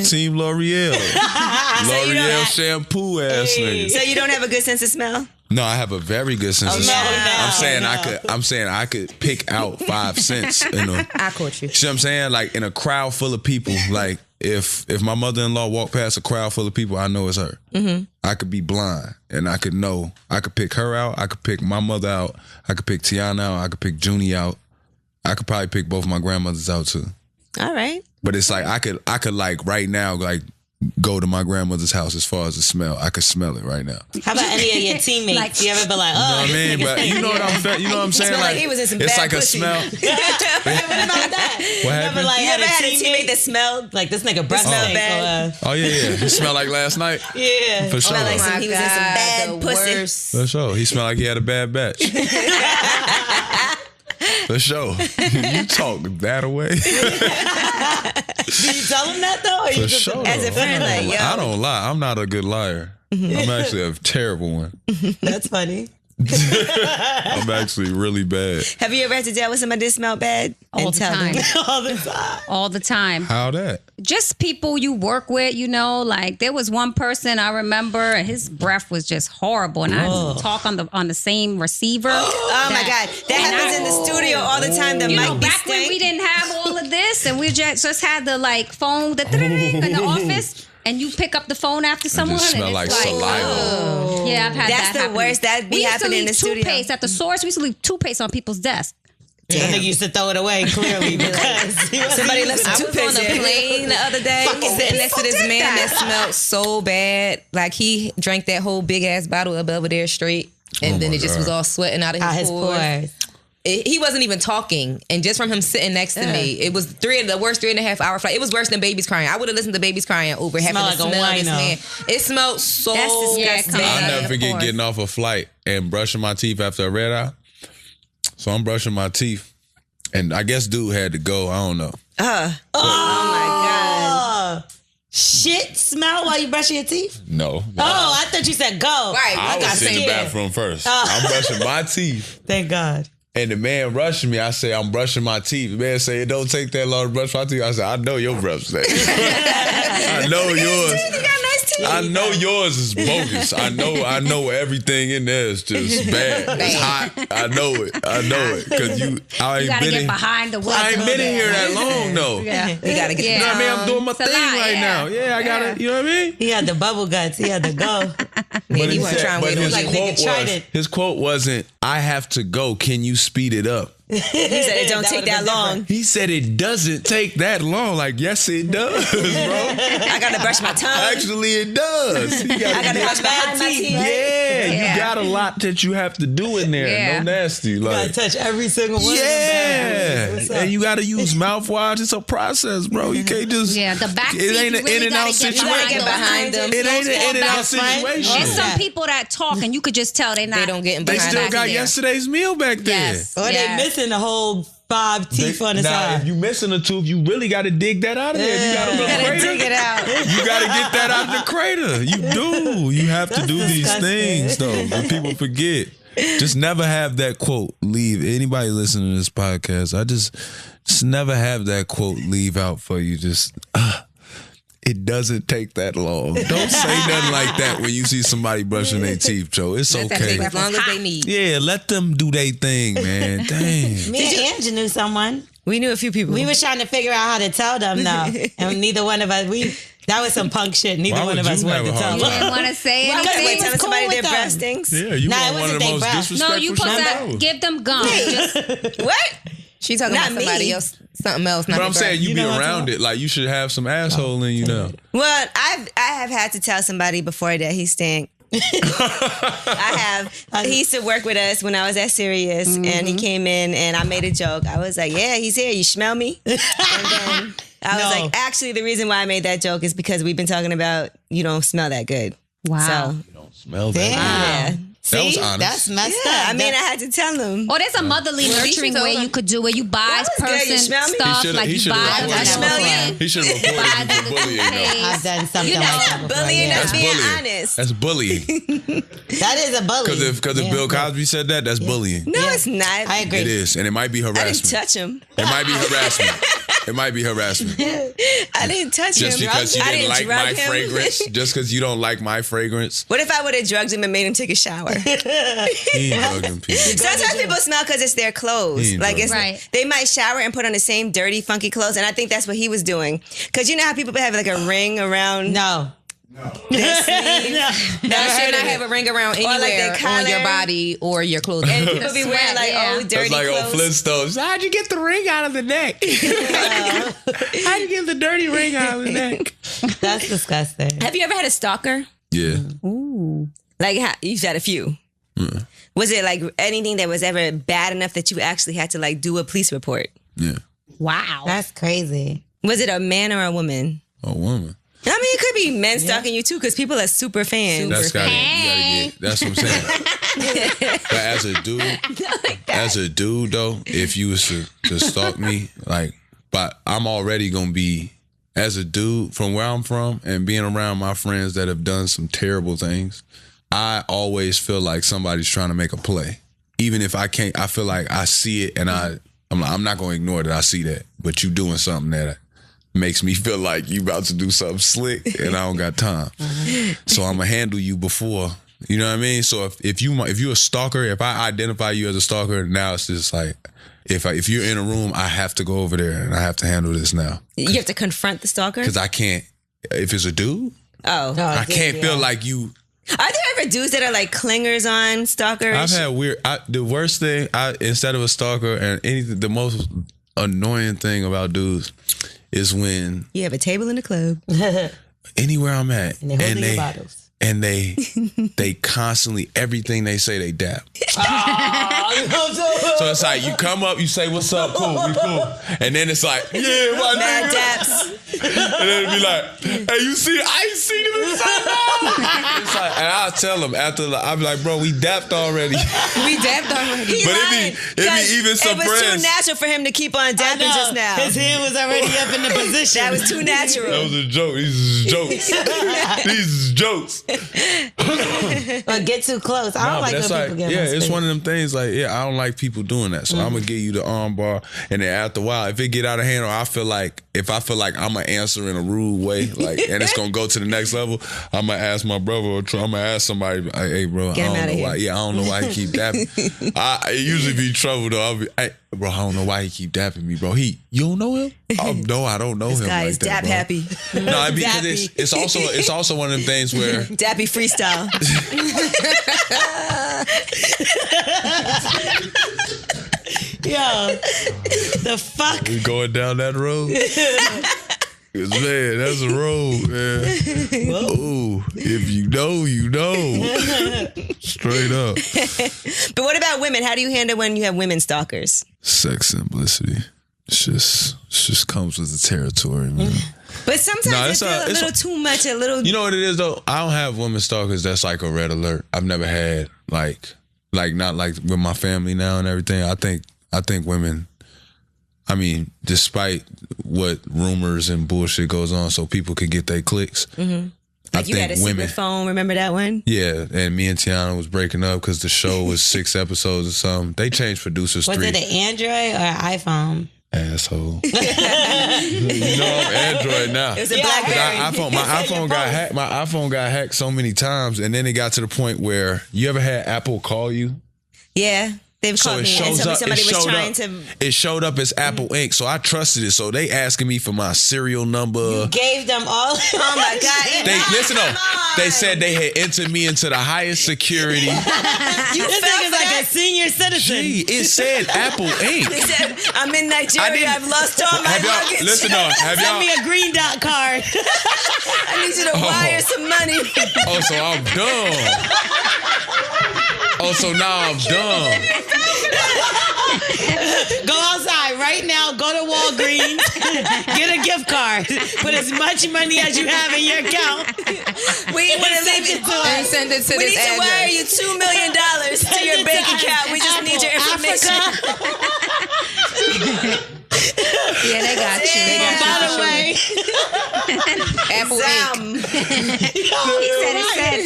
Team L'Oreal. L'Oreal shampoo ass nigga. So you don't have a good sense of smell? No, I have a very good sense of no, smell. no, I'm saying I could pick out 5 cents. I caught you. See what I'm saying? Like in a crowd full of people, like if my mother-in-law walked past a crowd full of people, I know it's her. Mm-hmm. I could be blind and I could know. I could pick her out. I could pick my mother out. I could pick Teyana out. I could pick Junie out. I could probably pick both my grandmothers out too. All right. But it's like I could like right now like go to my grandmother's house as far as the smell. I could smell it right now. How about any of your teammates? You ever be like, oh, You know what I mean? But you know what I'm saying? Smell like he was in some it's bad like pussy. a smell. what about that? What Never happened? like You had ever a had a teammate teammate that smelled like this nigga breath smell stink, bad? Oh yeah. He smelled like last night. Yeah. For sure. like Oh my he was in some God, bad the pussy. worst. For sure. He smelled like he had a bad batch. For sure. You talk that away. Do you tell him that though? Or you For just sure. As a friend, like, yo. I don't lie. I'm not a good liar. I'm actually a terrible one. That's funny. I'm actually really bad. Have you ever had to deal with somebody that smelled bad? All the time. All the time. All the time. How that? Just people you work with, you know, like there was one person I remember and his breath was just horrible. And I had to talk on the same receiver. Oh my God. That happens in the studio all the time. The You know, mic be back when stink. we didn't have all of this and we just had the like phone in the office and you pick up the phone after someone just and smell it's like saliva. Yeah, I've had That's that the happen. worst. That'd be We used to happening in leave the studio. toothpaste at the source. We used to leave toothpaste on people's desks. I think you used to throw it away clearly because Somebody left I some was on toothpaste a there. plane the other day, sitting next to this man that smelled so bad. Like he drank that whole big ass bottle of Belvedere straight, and Oh then my it just God. was all sweating out of out his his pores. pores. He wasn't even talking, and just from him sitting next to me, it was the worst 3.5 hour flight. It was worse than babies crying. I would have listened to babies crying over having Smell to like a smell this wino. man. It smelled so That's disgusting. bad. I'll Yeah, never of forget course. getting off a flight and brushing my teeth after a red eye. So I'm brushing my teeth, and I guess dude had to go. I don't know. Oh my God. Shit smell while you brushing your teeth? No. Oh, I thought you said go. Right. I got was in the scared. bathroom first. I'm brushing my teeth. Thank God. And the man rushing me, I say, I'm brushing my teeth. The man say, it don't take that long to brush my teeth. I said, I know your breath stink. I know yours. You got nice teeth. I know yours is bogus. I know everything in there is just bad. It's hot. I know it. Cause I You ain't gotta been get in. behind the wheel. I ain't been in here that long though. Yeah. You gotta get. You know what I mean? I'm doing my It's a thing lot, right yeah. now. Yeah, I gotta. You know what I mean? He had the bubble guts. He had to go. Man, you weren't trying to wait on his like you. nigga tried it. his quote wasn't, I have to go. Can you speed it up? He said it don't That take would've that been long. He said it doesn't take that long. Like, yes, it does, bro. I gotta brush my tongue. Actually, it does. You I gotta get- brush behind my teeth. yeah, Yeah. you got a lot that you have to do in there. Yeah. No nasty. You gotta Like, touch every single one of them. yeah. What's up? And you gotta use mouthwash. It's a process, bro. You can't just. Yeah, the back It teeth, ain't you an really in and out gotta get situation. behind them. It ain't an in and out That's fine. situation. There's some people that talk and you could just tell they're not. They don't get in They behind still us got there. yesterday's meal back there. Yes. Or yeah. they missing the whole 5 teeth on the Now, side. if you missing a tooth, you really got to dig that out of there. If you got a little crater, Dig it out. you got to get that out of the crater. You do. You have to That's do these disgusting. things, though. And people forget. Just never have that quote leave. Anybody listening to this podcast, I just never have that quote leave out for you. Just, it doesn't take that long. Don't say nothing like that when you see somebody brushing their teeth, Joe. It's Let that okay. take as long as they need. Yeah, let them do their thing, man. Dang. Me and Angie knew someone. We knew a few people. We was trying to figure out how to tell them though. And neither one of us, that was some punk shit. Neither Why one would of us you wanted have to a tell hard them. time? Didn't want to say Well, anything. Wait, was telling cool somebody with their them. breath stinks? Yeah, you Nah, it want one of wasn't the they most breath. disrespectful No, you shit supposed ever. to give them gum. Just, What? She talking Not about somebody me. else, something else. Not But the I'm saying breath. you You be know what I'm around talking it. Like, you should have some asshole in you now. Well, I have had to tell somebody before that he stank. I have. He used to work with us when I was at Sirius, and he came in, and I made a joke. I was like, "Yeah, he's here. You smell me?" And then I was No. like, "Actually, the reason why I made that joke is because we've been talking about you don't smell that good." wow. So Smell Damn. yeah. That was See? honest. That's messed Yeah, up. I mean, I had to tell him. Oh, there's a motherly nurturing told way him. you could do it. You buy That was good. You person smell me? stuff should've- like he you should've buy reported I smell you. He should have Buy reported the you for bullying, though. toothpaste. I've done something You know, like that before. bullying yeah. us. That's Being bullying. honest. That's bullying. That is a bully. Because if Bill Cosby said that, that's bullying. No, Yeah. it's not. I agree. It is. And it might be I didn't harassment. touch him. It might be harassment. It might be harassment. I didn't touch Just him. because you I didn't like drug my him. fragrance. Just because you don't like my fragrance. What if I would have drugged him and made him take a shower? He ain't drugging people. Sometimes people smell because it's their clothes. He ain't Like it's Right. they might shower and put on the same dirty, funky clothes, and I think that's what he was doing. Because you know how people have like a ring around No. their sleeve. You should not have a ring around Or like anywhere their on your collar. body or your clothing. And people be wearing like Yeah. old dirty That's like on clothes. Flintstones. How'd you get the ring out of the neck? How'd you get the dirty ring out of the neck? That's That's disgusting. Have you ever had a stalker? Yeah. Ooh. Like, you've had a few. Was it like anything that was ever bad enough that you actually had to like do a police report? Yeah. Wow. That's crazy. Was it a man or a woman? A woman. I mean, it could be men stalking you too, because people are super fans. That's gotta get. That's what I'm saying. But as a dude though, if you was to stalk me, like, but I'm already gonna be, as a dude from where I'm from and being around my friends that have done some terrible things, I always feel like somebody's trying to make a play. Even if I can't, I feel like I see it and I'm not gonna ignore that I see that, but you doing something that makes me feel like you about to do something slick and I don't got time. So I'm gonna handle you before, you know what I mean? So if you're a stalker, if I identify you as a stalker, now it's just like, if you're in a room, I have to go over there and I have to handle this now. You have to confront the stalker? Because I can't, if it's a dude, I can't feel like you. Are there ever dudes that are like clingers on stalkers? I've had the worst thing, instead of a stalker and anything, the most annoying thing about dudes is when you have a table in the club. Anywhere I'm at. And they're holding your bottles. And they constantly, everything they say, they dap. So it's like, you come up, you say, what's up, cool, we cool. And then it's like, yeah, my Mad nigga. daps. And then it'll be like, hey, you see, I ain't seen him in so long. It's like, and I'll tell him after, I'll be like, bro, we dapped already. We dapped already. But it be even some It was friends. too natural for him to keep on dapping just now. His hand was already up in the position. That was too natural. That was a joke. These is jokes. These is jokes. But get too close. I don't like when people get yeah, my it's space. one of them things like, yeah, I don't like people doing that. So I'm gonna give you the arm bar, and then after a while, if it get out of hand, or if I feel like I'm gonna answer in a rude way, like, and it's gonna go to the next level, I'm gonna ask my brother, or I'm gonna ask somebody, like, hey, bro, Get him I outta don't know here. why. Yeah, I don't know why he keep dapping. It usually be trouble though. I'll be, hey, bro, I don't know why he keep dapping me, bro. You don't know him? Oh, no, I don't know This him. guy like is that, dap bro. happy. No, because it's also one of them things where. Dappy freestyle. Yo, the fuck? We going down that road? Cause man, that's a road, man. Ooh, if you know, you know. Straight up. But what about women? How do you handle when you have women stalkers? Sex simplicity. It's just comes with the territory, man. But sometimes it feels a little too much, a little. You know what it is though? I don't have women stalkers that's like a red alert. I've never had like not like with my family now and everything. I think women, I mean, despite what rumors and bullshit goes on so people can get their clicks. Mm-hmm. Like you had a secret phone, remember that one? Yeah, and me and Teyana was breaking up because the show was 6 episodes or something. They changed producers Was 3. it an Android or an iPhone? Asshole. You know I'm Android now. It was a BlackBerry. My iPhone got hacked so many times, and then it got to the point where you ever had Apple call you? Yeah. They've called me and told me somebody was trying to. It showed up as Apple Inc. So I trusted it. So they asking me for my serial number. You gave them all. Oh my God! Listen though. They said they had entered me into the highest security. This nigga's like a senior citizen. Gee, it said Apple Inc. He said, "I'm in Nigeria. I've lost all my luggage. Listen though. Send me a green dot card. I need you to wire some money." Oh, so I'm dumb. Oh, so now I'm dumb. Go outside right now. Go to Walgreens. Get a gift card. Put as much money as you have in your account. We want to leave it And send it to We this need to wire you $2 million to your bank account. We just need your information. Yeah, they got you. They got By you. the way, Apple Inc.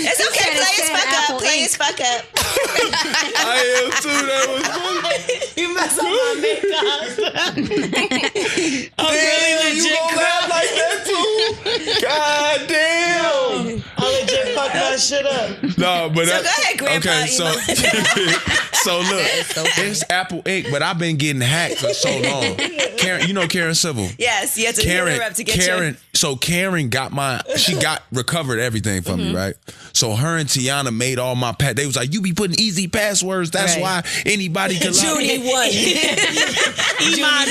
It's okay. Play his fuck up. Play his fuck up. I am too. That was funny. you mess up my makeup. I'm really You legit gonna laugh like that too? God damn. I legit fucked that shit up. No, but So go ahead, Grandpa. Okay, so look, it's Apple Inc. But I've been getting hacked for so long. Karen, you know Karen Civil. Yes, you have to hit her up to get Karen. So Karen she recovered everything from me, right? So her and Teyana made all my they was like, you be putting easy passwords. That's why anybody can Judy won. Iman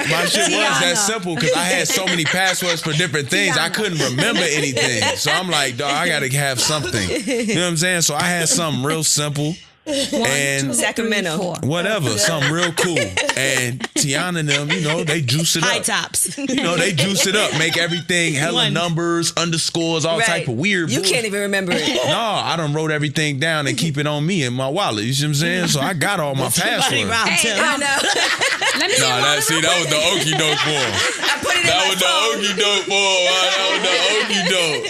My shit was that simple because I had so many passwords for different things. I couldn't remember anything. So I'm like, dog, I gotta have something. You know what I'm saying? So I had something real simple. And Sacramento. Whatever, something real cool. And Teyana and them, you know, they juice it up. High tops. You know, they juice it up, make everything hella numbers, underscores, all type of weird You can't even remember it. No, I done wrote everything down and keep it on me in my wallet. You see what I'm saying? So I got all my passwords. Hey, I know. Let me see. That was the okie doke form. I put it in my phone.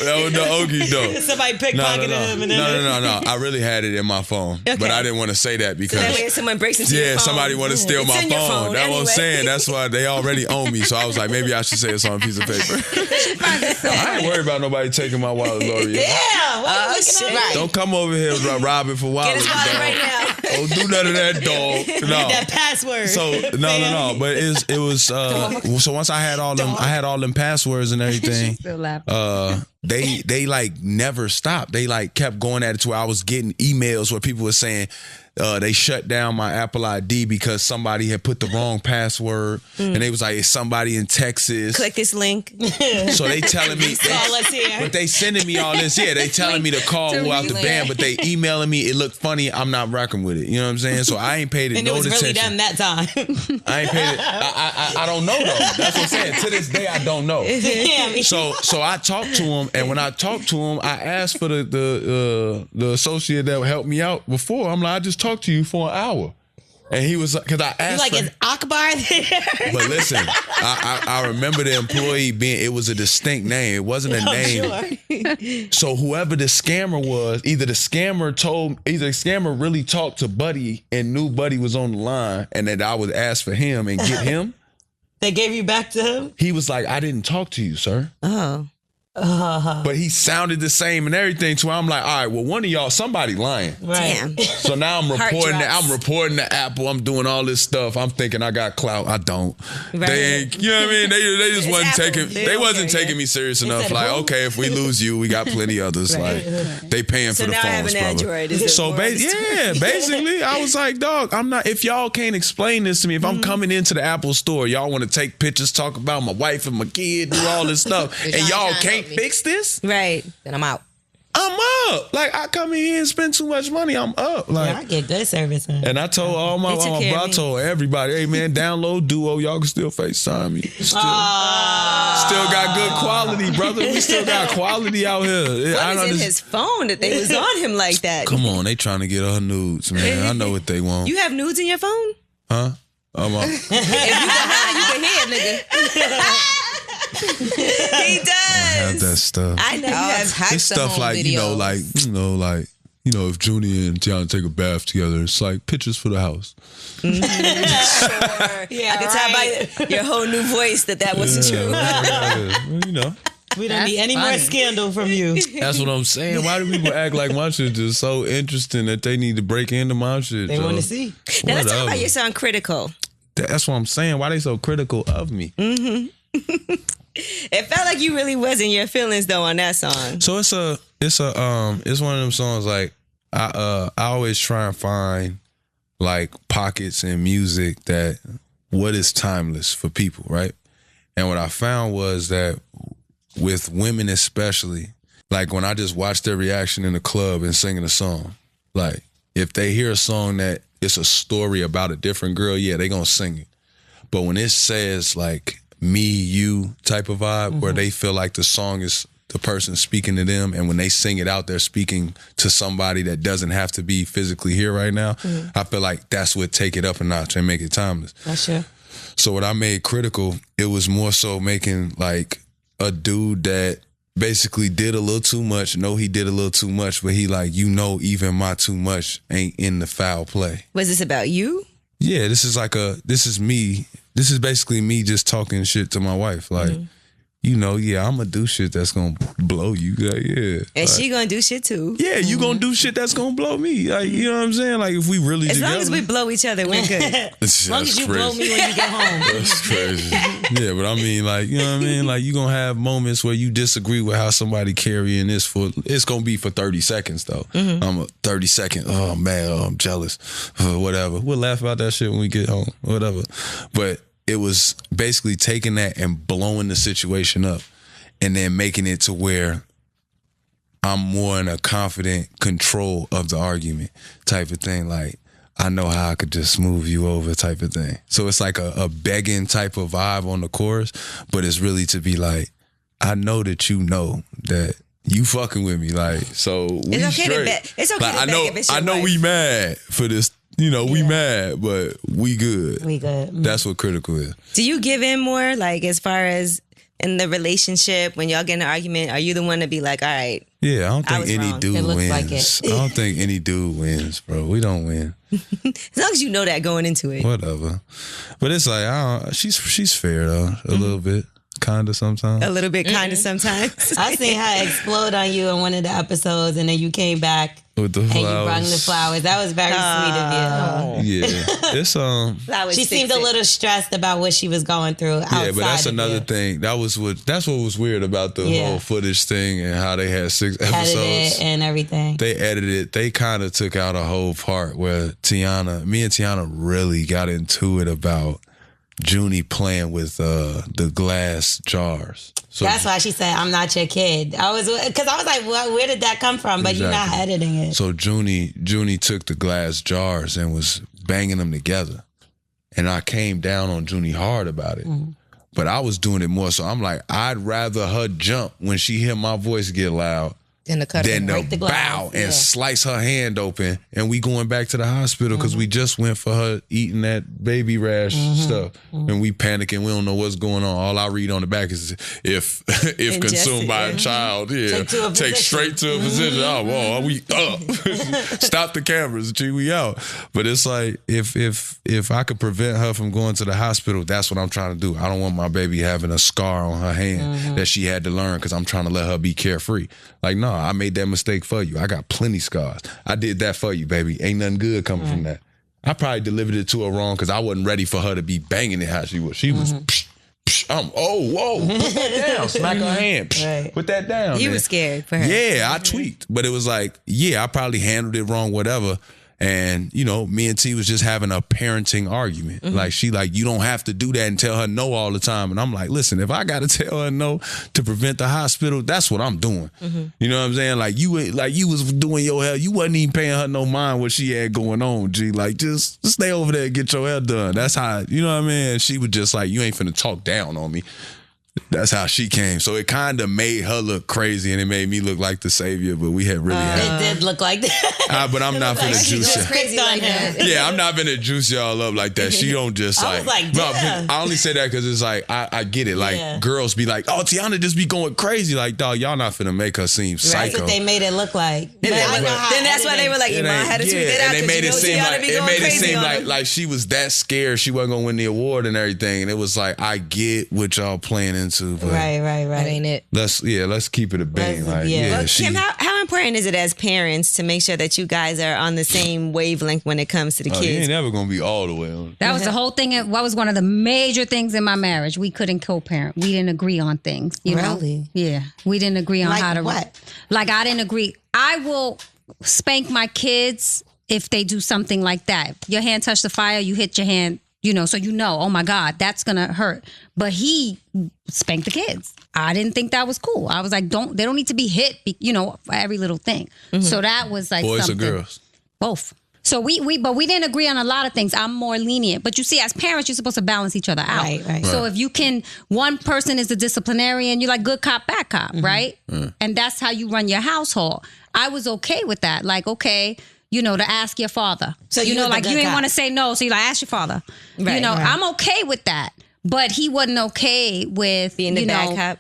That was the okie doke. Somebody pickpocketed him. And No. I really had it in my phone. Okay. But I didn't want to say that because... So that way if someone breaks into your phone. somebody want to steal my in your phone. That's what I'm anyway. saying. That's why they already own me. So I was like, maybe I should say it's on a piece of paper. I ain't worried about nobody taking my wallet, Lori. yeah. Shit. Right. Don't come over here robbing for wallets. Get his wallet dog. right now. Don't do none of that, dog. No. That password. So no. But it was so once I had all them passwords and everything. Still laughing. They like never stopped. They like kept going at it to where I was getting emails where people were saying they shut down my Apple ID because somebody had put the wrong password, and they was like, it's somebody in Texas. Click this link. So they telling me, Call us here. but they sending me all this. Yeah, they telling me to call who out the band, but they emailing me. It looked funny. I'm not rocking with it. You know what I'm saying? So I ain't paid it And no it was attention. really them that time. I ain't paid it. I don't know though. That's what I'm saying. To this day, I don't know. Yeah, So I talked to him, and when I talked to him, I asked for the associate that helped me out before. I'm like, I just talked to you for an hour, and he was like, because I asked, like, is Akbar there? but listen, I remember the employee being, it was a distinct name. It wasn't a name. Sure. So whoever the scammer was, either the scammer really talked to Buddy and knew Buddy was on the line, and that I would ask for him and get him. They gave you back to him? He was like, I didn't talk to you, sir. Oh. But he sounded the same and everything. So I'm like, all right, well, one of y'all, somebody lying. Right. Damn. So now I'm reporting. drops. I'm reporting to Apple. I'm doing all this stuff. I'm thinking I got clout. I don't. Right. They ain't. You know what I mean? They just It's wasn't Apple. taking. They They don't wasn't care, taking me serious enough. said, Like, who? okay, if we lose you, we got plenty others. Like, they paying So for the now I have phones, an brother. Android. Is it So more basically, I was like, dog, I'm not. If y'all can't explain this to me, if I'm coming into the Apple store, y'all want to take pictures, talk about my wife and my kid, do all this stuff, and y'all trying to can't help me. fix this. Right. Then I'm out. I'm up. Like, I come in here and spend too much money. I'm up. Like, I get good service, man. and I told all my, They took care of I me. told everybody, hey man, download Duo. Y'all can still FaceTime me. Still got good quality, brother. We still got quality out here. What is in his phone that they was on him like that? Come on, they trying to get her nudes, man. I know what they want. You have nudes in your phone? Huh? I'm up. If you can hide, you can hear, nigga. He does. Have that stuff. I know you have. It's stuff like, if Junior and Teyana take a bath together, it's like pictures for the house. Sure. Yeah, I can tell by your whole new voice that wasn't true. You know. We don't need any more scandal from you. That's what I'm saying. Why do people act like my shit is so interesting that they need to break into my shit? They yo? want to see. Now let's talk about Whatever. you sound critical. That's what I'm saying. Why they so critical of me? It felt like you really was in your feelings though on that song. So it's one of them songs like I always try and find like pockets in music that what is timeless for people, right? And what I found was that with women especially, like when I just watch their reaction in the club and singing a song, like if they hear a song that it's a story about a different girl, yeah, they gonna sing it. But when it says like me, you type of vibe, where they feel like the song is the person speaking to them, and when they sing it out, they're speaking to somebody that doesn't have to be physically here right now. I feel like that's what take it up a notch and make it timeless. That's sure. So what I made critical, it was more so making like a dude that basically did a little too much. No, he did a little too much, but he like, even my too much ain't in the foul play. Was this about you? Yeah, this is me. This is basically me just talking shit to my wife. Like, I'm gonna do shit that's gonna blow you. Like, yeah. And she gonna do shit too. Yeah, you gonna do shit that's gonna blow me. Like, you know what I'm saying? Like, if we really As long as we blow each other, we're good. As long as you blow me when you get home. That's crazy. Yeah, but I mean, like, you know what I mean? Like, you gonna have moments where you disagree with how somebody carrying this for. It's gonna be for 30 seconds though. I'm a 30 second. Oh man, I'm jealous. Whatever. We'll laugh about that shit when we get home. Whatever. But it was basically taking that and blowing the situation up and then making it to where I'm more in a confident control of the argument type of thing. Like, I know how I could just smooth you over type of thing. So it's like a begging type of vibe on the chorus, but it's really to be like, I know that you know that you fucking with me. Like, so we It's okay straight. to beg. It's okay Like, to beg if it's your I know wife. we mad for this. We mad, but we good. We good. That's what critical is. Do you give in more, like, as far as in the relationship when y'all get in an argument? Are you the one to be like, all right? Yeah, I don't I think was any wrong. dude It looks wins. like it. I don't think any dude wins, bro. We don't win. As long as you know that going into it. Whatever. But it's like, she's fair though, a little bit, kind of sometimes. A little bit kind of sometimes. I seen her explode on you in one of the episodes, and then you came back With the and you flowers. brung the flowers. That was very sweet of you. Yeah, it's Flowers She fix seemed a it. little stressed about what she was going through outside yeah, but that's of another you. thing. That's what was weird about the whole footage thing and how they had 6 episodes. Edited and everything. They edited. They kind of took out a whole part where me and Teyana really got into it about Junie playing with the glass jars. So That's why she said, "I'm not your kid." I was like, well, "Where did that come from?" But you're not Exactly. editing it. So Junie took the glass jars and was banging them together. And I came down on Junie hard about it. But I was doing it more. So I'm like, I'd rather her jump when she hear my voice get loud Then the cut. than break to the glass, bow and yeah. slice her hand open. And we going back to the hospital because we just went for her eating that baby rash stuff. And we panicking. We don't know what's going on. All I read on the back is if consumed by a child, take straight to a physician. Oh, whoa, we up. Stop the cameras, G, we out. But it's like, if I could prevent her from going to the hospital, that's what I'm trying to do. I don't want my baby having a scar on her hand that she had to learn because I'm trying to let her be carefree. Like, no, I made that mistake for you. I got plenty scars. I did that for you, baby. Ain't nothing good coming from that. I probably delivered it to her wrong because I wasn't ready for her to be banging it how she was. She was, psh, psh, whoa, put that down. Smack her hand. Psh, put that down. You man. were scared for her. Yeah, I tweaked. But it was like, I probably handled it wrong, whatever. And, me and T was just having a parenting argument. Like, she you don't have to do that and tell her no all the time. And I'm like, listen, if I got to tell her no to prevent the hospital, that's what I'm doing. You know what I'm saying? Like, you was doing your hair. You wasn't even paying her no mind what she had going on, G. Like, just stay over there and get your hair done. That's how, you know what I mean? And she was just like, you ain't finna talk down on me. That's how she came. So it kind of made her look crazy and it made me look like the savior, but we had really had. It did look like that. But I'm not finna juice just y'all. crazy like that. Yeah, I'm not finna juice y'all up like that. She don't just I was like, damn. I only say that because it's like, I get it. Like, girls be like, oh, Teyana just be going crazy. Like, dog, y'all not finna make her seem That's psycho. what they made it look like. But I know how Then that's why they were like, It Iman ain't- had to tweet that out and they made it because seem like be going crazy on them. like she was that scared she wasn't gonna win the award and everything. And it was like, I get what y'all playing into, but Right. That ain't it. let's keep it a bang. Let's- Like, yeah. Well, she, Kim, how important is it as parents to make sure that you guys are on the same wavelength when it comes to the you ain't kids? never gonna be all the way on. That was the whole thing. What was one of the major things in my marriage? We couldn't co-parent. We didn't agree on things. You know? Really? Yeah. We didn't agree on Like how to. what? Like I didn't agree. I will spank my kids if they do something like that. Your hand touched the fire. You hit your hand. So oh my God, that's gonna hurt. But he spanked the kids. I didn't think that was cool. I was like, they don't need to be hit, for every little thing. So that was like Boys something. or girls? Both. So we didn't agree on a lot of things. I'm more lenient. But you see, as parents, you're supposed to balance each other out. Right. So if you can, one person is the disciplinarian, you're like good cop, bad cop, right? And that's how you run your household. I was okay with that. Like, okay, to ask your father. So you you was the like good you didn't cop. want to say no. So you like, ask your father. Right. I'm okay with that. But he wasn't okay with, Being the bad cop.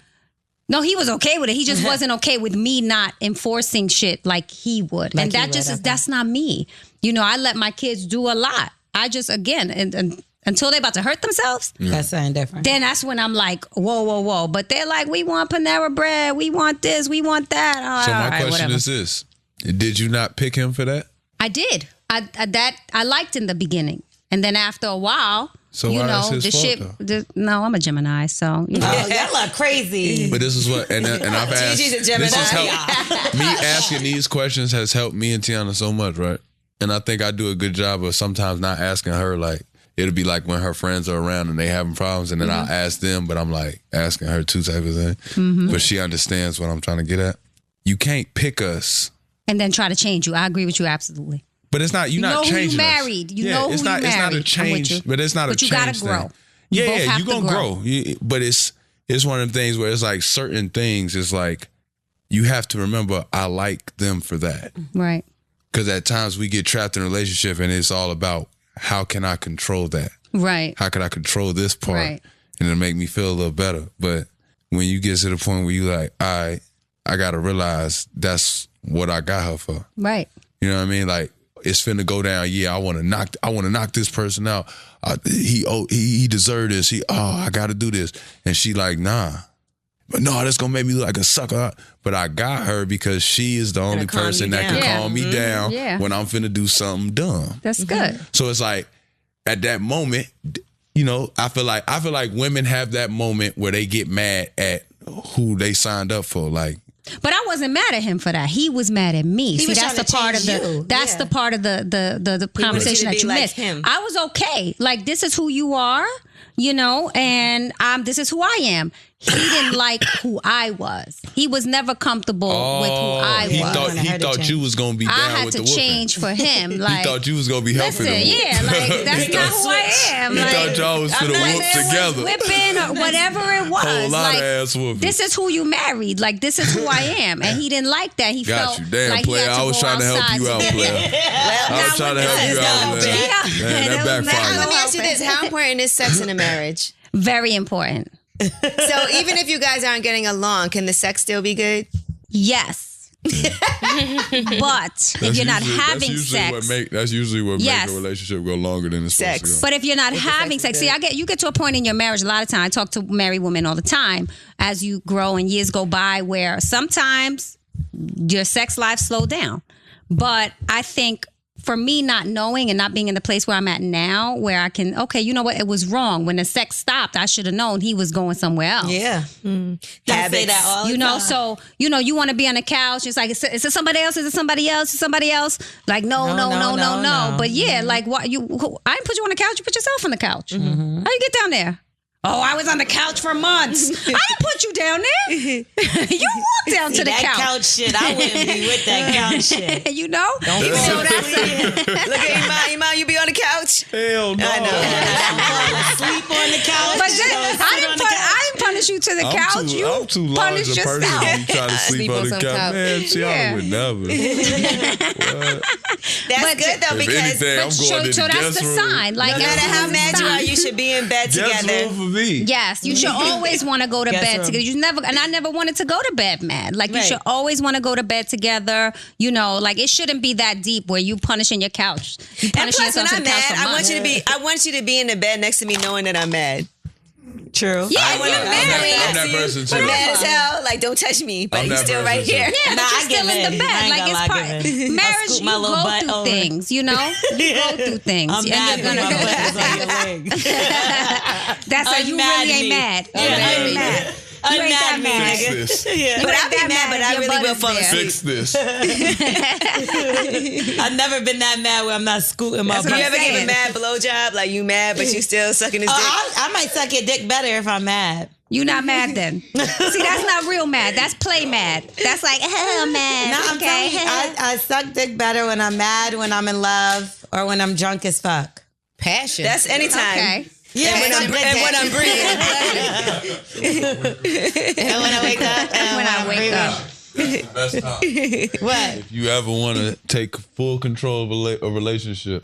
No, he was okay with it. He just wasn't okay with me not enforcing shit like he would. And that just is, that's not me. I let my kids do a lot. I just, again, and until they're about to hurt themselves, That's something different. then that's when I'm like, whoa, whoa, whoa. But they're like, we want Panera Bread, we want this, we want that. So All my right, question whatever. is this: did you not pick him for that? I did. I liked in the beginning, and then after a while, So you why know, that's his the fault, shit. No, I'm a Gemini, so you know. Oh, y'all are crazy. But this is what, and I've asked. Gigi's a Gemini. This has helped me asking these questions has helped me and Teyana so much, right? And I think I do a good job of sometimes not asking her. Like it'll be like when her friends are around and they having problems, and then I'll ask them, but I'm like asking her too type of thing. But she understands what I'm trying to get at. You can't pick us, And then try to change you. I agree with you absolutely. but it's not. You're You know not who changing you us. married. You know who it's you not. It's not a married. I'm with change, you. but it's not But a you change gotta thing. grow. You both Yeah, have you to gonna grow. grow. But it's one of the things where it's like certain things. It's like you have to remember. I like them for that. Right. Because at times we get trapped in a relationship and it's all about how can I control that? Right. How can I control this part? Right. And it'll make me feel a little better. But when you get to the point where you like, I got to realize that's what I got her for. Right. You know what I mean? Like it's finna go down. Yeah, I want to knock this person out. He deserved this. I got to do this. And she like, nah. But no, that's going to make me look like a sucker. But I got her because she is the only calm person you that can down. calm me down Yeah. when I'm finna do something dumb. That's good. So it's like at that moment, you know, I feel like women have that moment where they get mad at who they signed up for. Like, But I wasn't mad at him for that. He was mad at me. See, was that's the trying part to of change you. that's Yeah. the part of the conversation to that be you like missed. him. I was okay. Like this is who you are, you know, and this is who I am. He didn't like who I was. He was never comfortable with who I he was. thought you was gonna be down I had with to the whooping. change for him. Like He thought you was gonna be helping listen, him. yeah, like that's He not thought- who I am. He Like, thought y'all was I'm finna not whoop there with together. whipping or whatever it was. Whole lot like, of ass whooping. this is who you married. Like this is who I am, and he didn't like that. He Got felt you. Damn, like he player. had to I was go trying to help outside you out, player. I was trying to help you out, man. Man, that Let backfired. me ask you this: how important is sex in a marriage? Very important. So even if you guys aren't getting along, can the sex still be good? Yes. But if you're not having sex, That's usually what Yes. makes a relationship go longer than it's supposed to Sex. go. but if you're not having sex, see, you get to a point in your marriage. A lot of time, I talk to married women all the time as you grow and years go by, where sometimes your sex life slow down. But I think for me, not knowing and not being in the place where I'm at now, where I can, okay, you know what, it was wrong. When the sex stopped, I should have known he was going somewhere else. Yeah. I say that all the You know, time. so you want to be on the couch. It's like, is it somebody else? Is it somebody else? Is it somebody else? Like, no. No. But yeah, like what I didn't put you on the couch. You put yourself on the couch. How you get down there? Oh, I was on the couch for months. I didn't put you down there. You walked down to the that couch. shit, I wouldn't be with that couch shit. You know? Don't So fall that's Look at Iman, you be on the couch. Hell no. I know. Sleep on the couch. But I didn't punish you to the couch. I'm too large punished a person yourself. to be trying to sleep on the some couch. couch. Man, Tiana Yeah. would never. That's But- good though If because anything, I'm going to So the that's guest the room. sign. Like, no matter how mad you are, you should be in bed Guest together. room for me. Yes, you should always want to go to Guest bed room. together. I never wanted to go to bed mad. Like you Right. should always want to go to bed together. You know, like it shouldn't be that deep where you punishing your couch. You And punishing plus, when yourself to I'm the couch mad, for I want months. you to be in the bed next to me, knowing that I'm mad. True. Yeah, I'm you're that- married. I'm that person too. I'm mad as hell. Like, don't touch me, but I'm he's that still person right too. here. Yeah, Nah, but I you're still give in the in. bed. I ain't Like gonna it's lie, part. give in. I Marriage, scoop you my little go butt through over. things. You know, you go through things. I'm and mad you're when gonna my butt is on your leg. That's how you Unmad really ain't me. mad. Yeah, You ain't unmad. mad. You ain't that Unmad me, mad. Fix this. Yeah. But ain't I'll be that mad, mad but if I your really butt will is fall there. asleep. Fix this. I've never been that mad where I'm not scooting my You butt. ever give a saying. mad blowjob? Like, you mad, but you still sucking his dick? I might suck your dick better if I'm mad. You not mad then. See, that's not real mad. That's play mad. That's like, I'm mad. No, I'm telling you, I suck dick better when I'm mad, when I'm in love, or when I'm drunk as fuck. Passion. That's anytime. Okay. Yeah, And when I'm breathing. and when I wake up, and When I wake up. That's the best time. What? If you ever want to take full control of a relationship,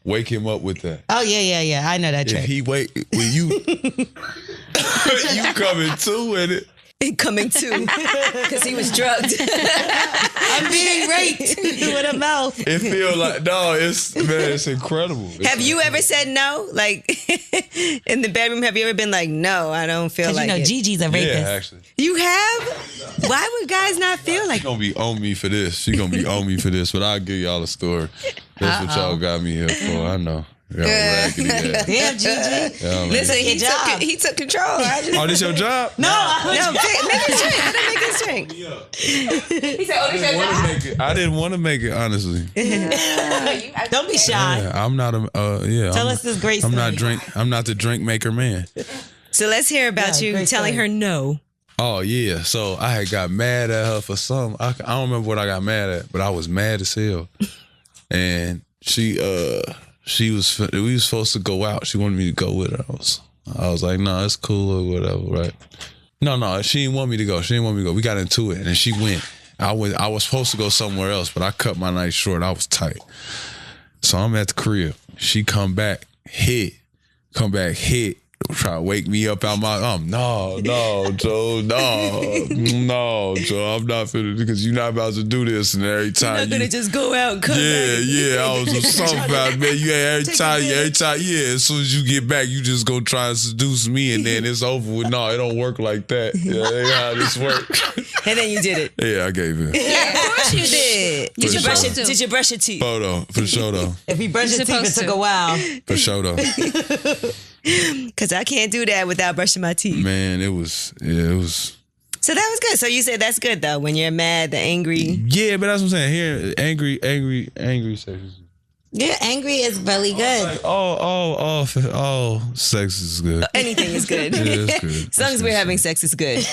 wake him up with that. Oh yeah. I know that If trick. he wait, when you you coming to with it, coming to because he was drugged. I'm being raped with a mouth. It feels like it's incredible. Have you ever said no? Like in the bedroom, have you ever been like, no, I don't feel like it? Gigi's a rapist. Yeah, actually. You have? Why would guys not feel like She's gonna be on me for this. She's gonna be on me for this, but I'll give y'all a story. That's what y'all got me here for. I know. Raggedy ass. Damn, Gigi. Listen, he took control. Oh, this your job? No, Make his drink. I didn't make his drink. He said, "Oh, this your job." I didn't want to make it, honestly. Don't be shy. Yeah, I'm not a. Tell us this great I'm story. not the drink maker man. So let's hear about you telling her no. Oh yeah, so I had got mad at her for something. I don't remember what I got mad at, but I was mad as hell. And we was supposed to go out. She wanted me to go with her. I was like, no, it's cool or whatever, right? No, she didn't want me to go. We got into it, and then she went. I was supposed to go somewhere else, but I cut my night short. I was tight. So I'm at the crib. She come back, hit. Try to wake me up out my no, Joe, no, Joe, I'm not finna because you're not about to do this, and every time You're not gonna just go out and come back. I was just something about it, man. You ain't every time, as soon as you get back, you just gonna try and seduce me, and then it's over with. No, it don't work like that. Yeah, that ain't how this work. And then you did it. Yeah, I gave in. Yeah, of course you did. Did you brush your teeth? Hold on, for sure though. If he brushed his teeth, it took a while. For sure though. Because I can't do that without brushing my teeth. Man, it was. So that was good. So you said that's good though. When you're mad, the angry. Yeah, but that's what I'm saying. Here, angry sex. Yeah, angry is really good. Like, all sex is good. Anything is good. Yeah, it's good. As long as we're having sex, it's good.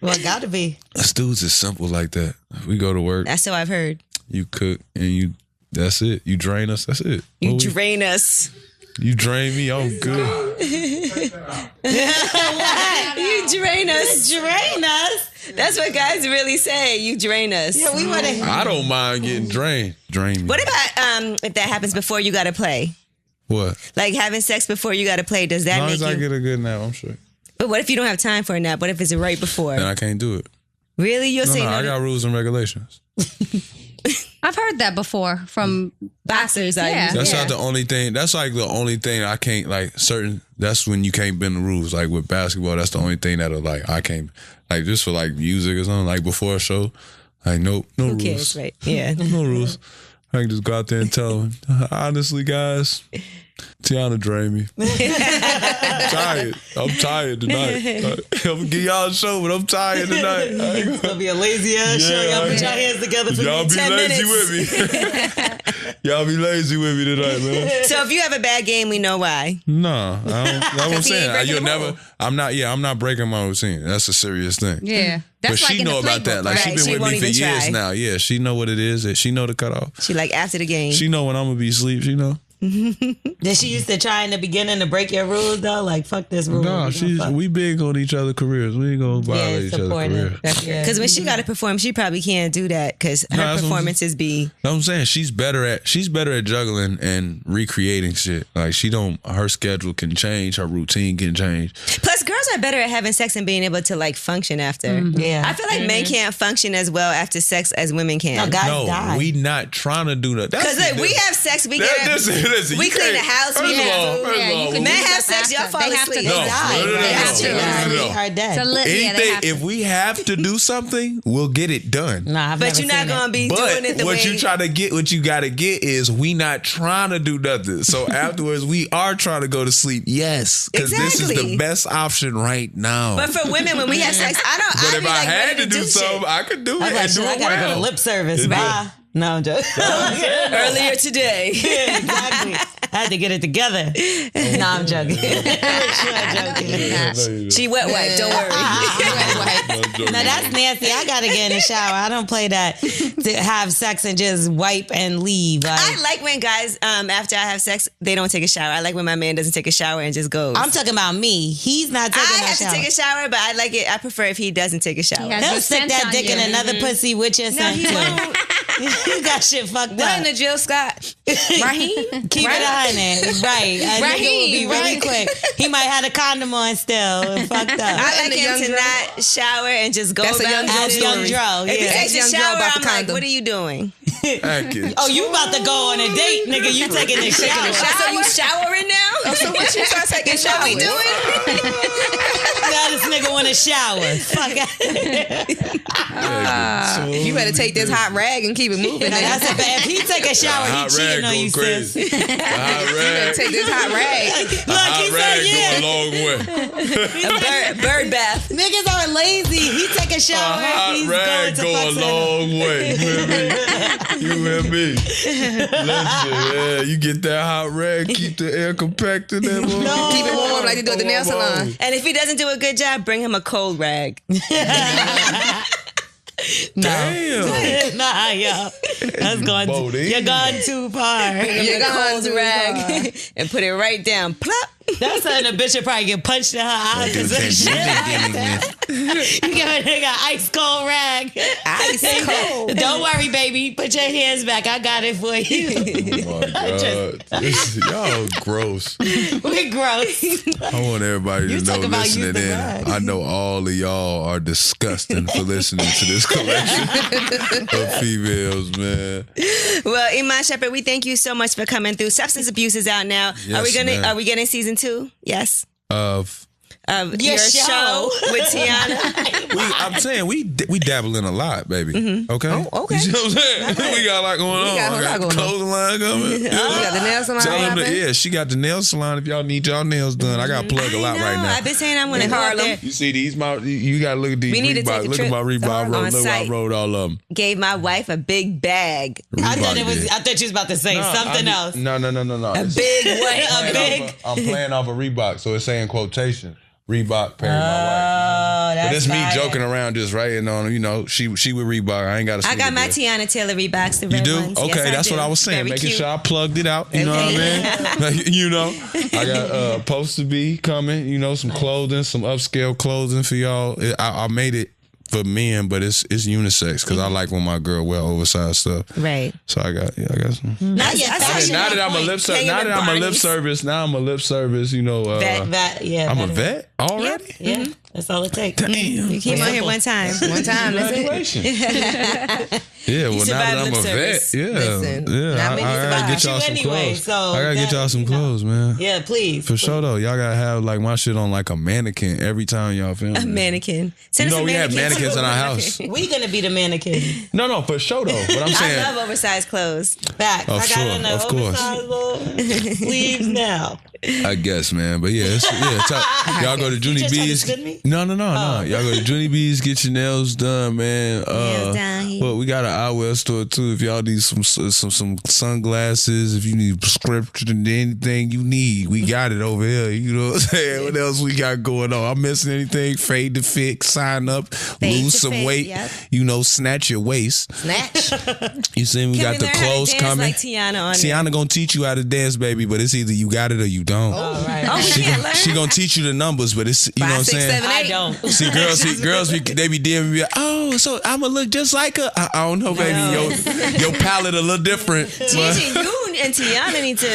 Well, gotta be. Us dudes is simple like that. We go to work. That's how I've heard. You cook and that's it. You drain us. That's it. You drain us. You drain me, I'm good. You drain us. Drain us. That's what guys really say. You drain us. Yeah, we want to. I don't mind getting drained. Drain me. What about if that happens before you got to play? What? Like having sex before you got to play, does that As long make as I get a good nap, I'm sure. But what if you don't have time for a nap? What if it's right before? Then I can't do it. Really? You'll say no? I got rules and regulations. I've heard that before from boxers. That's not the only thing. That's like the only thing I can't like certain. That's when you can't bend the rules. Like with basketball, that's the only thing that'll like I can't like just for like music or something. Like before a show, like no Who rules. cares, right? Yeah, no rules. I can just go out there and tell them, honestly, guys, Teyana drained me. I'm tired tonight. I'm gonna give y'all a show, but I'm tired tonight. It's gonna be a lazy ass show. Y'all put your hands together for y'all me. be 10 lazy minutes. with me. Y'all be lazy with me tonight, man. So if you have a bad game, we know why. No, that's what I'm saying. You'll the never. rule. I'm not breaking my routine. That's a serious thing. Yeah. That's but like she in know the about that. playbook, Like right? she been She with won't me for even years try. now. Yeah, she know what it is. She know the cutoff. She like after the game. She know when I'm gonna be asleep. She know. Did she used to try in the beginning to break your rules though? Like fuck this rule. No, we big on each other's careers. We ain't gonna violate each other's careers. Because when she got to perform, she probably can't do that because her performances be. That's what I'm saying. She's better at juggling and recreating shit. Like her schedule can change, her routine can change. Plus, girls are better at having sex and being able to like function after. Mm-hmm. Yeah, I feel like men can't function as well after sex as women can. No, guys die. We not trying to do that. Because we have sex, we Listen, we clean the house, we have food. Men have sex, y'all fall asleep. No. They have to. They are dead. Anything, if we have to do something, we'll get it done. Nah, but you're not gonna be doing it the way. What you gotta get is we not trying to do nothing. So afterwards, we are trying to go to sleep. Yes, because this is the best option right now. But for women, when we have sex, But if I had to do something, I could do it. I gotta go to lip service. Bye. No, I'm joking. Earlier today. Yeah, exactly. I had to get it together. No, I'm joking. She wet wipe, don't worry. Now that's nasty. I gotta get in the shower. I don't play that to have sex and just wipe and leave. I like when guys, after I have sex, they don't take a shower. I like when my man doesn't take a shower and just goes. I'm talking about me. He's not taking I a have shower. to take a shower, but I like it. I prefer if he doesn't take a shower. He'll stick that dick in another pussy with your scent too. You got shit fucked What up. in the Jill Scott? Raheem? Keep it 100. Right. A nigga will be really right? quick. He might have a condom on still and fucked up. I like the him young to Dro. not shower and just go That's a about young Dro his Young story. Dro, If he yeah. takes a Young Dro shower, about the I'm like, condom. what are you doing? Atkins. Oh, you about to go on a date, nigga. You taking a shower. So you showering now? So what you start taking Is that what we showers? doing? Now this nigga want to shower. Fuck out. You better take this hot rag and keep it moving. That's Nigga. a bad. If he take a shower, he Hot cheating rag on go you, crazy. sis. A hot You better rag. take this hot rag. Look, he Hot said, yeah. rag go a long way. Bird bath. Niggas are lazy. He take a A shower. hot He's rag going to go a fuck Santa. long way. You hear me? Listen, yeah, you get that hot rag, keep the air compacted. That No. Keep it warm like they do at the nail salon. And if he doesn't do a good job, bring him a cold rag. Damn. Nah, yo. That's gone. Bodine. You're gone too far. You're cold rag and put it right down. Plop. That's something a bitch would probably get punched in her eye because of shit like that. You give a nigga ice cold rag. Ice cold. Don't worry, baby. Put your hands back. I got it for you. Oh my God. Y'all gross. We're gross. I want everybody You to know talk about listening use the in. rag. I know all of y'all are disgusting for listening to this collection of females, man. Well, Iman Shumpert, we thank you so much for coming through. Substance abuse is out now. Yes, man. Are we getting season 2? Yes. Of Your show with Teyana. I'm saying we dabble in a lot, baby. Okay. Oh, okay. You see what I'm saying? We got a lot going on. got a I lot got going on. clothing line coming. You got the nail salon Tell them popping? that, yeah, she got the nail salon. If y'all need y'all nails done, I got to plug a lot right now. I've been saying I want to In go up Harlem. there. You see these? You got to look at these We need to Reebok. take a Look at trip my to Reebok Harlem road. on Look, I site. rode all of them. Gave my wife a big bag. I thought Reebok I thought you was about to say something else. No. A big what? A big. I'm playing off a Reebok, so it's saying quotation. Reebok, paying my wife. Oh, But that's it's me fire. joking around, just writing on, she with Reebok. I ain't got to. I got my Teyana Taylor Reeboks, the You red do? ones. Okay, Yes, that's do. what I was saying. Very Making cute. sure I plugged it out. You know what I mean? You know, I got supposed to be coming. You know, some clothing, some upscale clothing for y'all. I made it for men, but it's unisex because I like when my girl wear oversized stuff. Right. So I got some. Not yet. Now that I'm a lip service, Hanging with now I'm a lip service. You know, Yeah, I'm a vet already. Yeah, that's all it takes. Damn. You came on here one time. One time, that's it. Congratulations. Yeah, well, now that survived I'm a lip vet, service. Listen, yeah, not many I gotta get y'all You some anyway, clothes. so I gotta get y'all some clothes, man. Yeah, please. For sure though, y'all gotta have like my shit on like a mannequin every time y'all film. A mannequin. Send You us know a we have mannequin. mannequins in our house. We gonna be the mannequin. No, for sure though. But I'm I saying, love oversized clothes. Facts. Oh, I got sure, on the of course. oversized little sleeves now. I guess, man. But yeah, y'all go to Junie just trying to B's. spin me? No. Y'all go to Junie B's, get your nails done, man. Nails done here. Well, we got an eyewear store too. If y'all need some sunglasses, if you need prescription, anything you need, we got it over here. You know what I'm saying? What else we got going on? I'm missing anything? Fade to fix, sign up, lose to some fit, weight. yep. You know, snatch your waist. Snatch. You see, we Can got we the learn how to clothes dance coming. like Teyana on Teyana gonna teach you how to dance, baby, but it's either you got it or you don't. All right. Oh, we can't learn. She gonna teach you the numbers, but it's you know what I'm 5, 6, saying. 7, 8. I don't. See, girls, they be DMing me. Oh, so I'm gonna look just like her. I don't know, baby. Your palette a little different. Gigi, you and Teyana need to,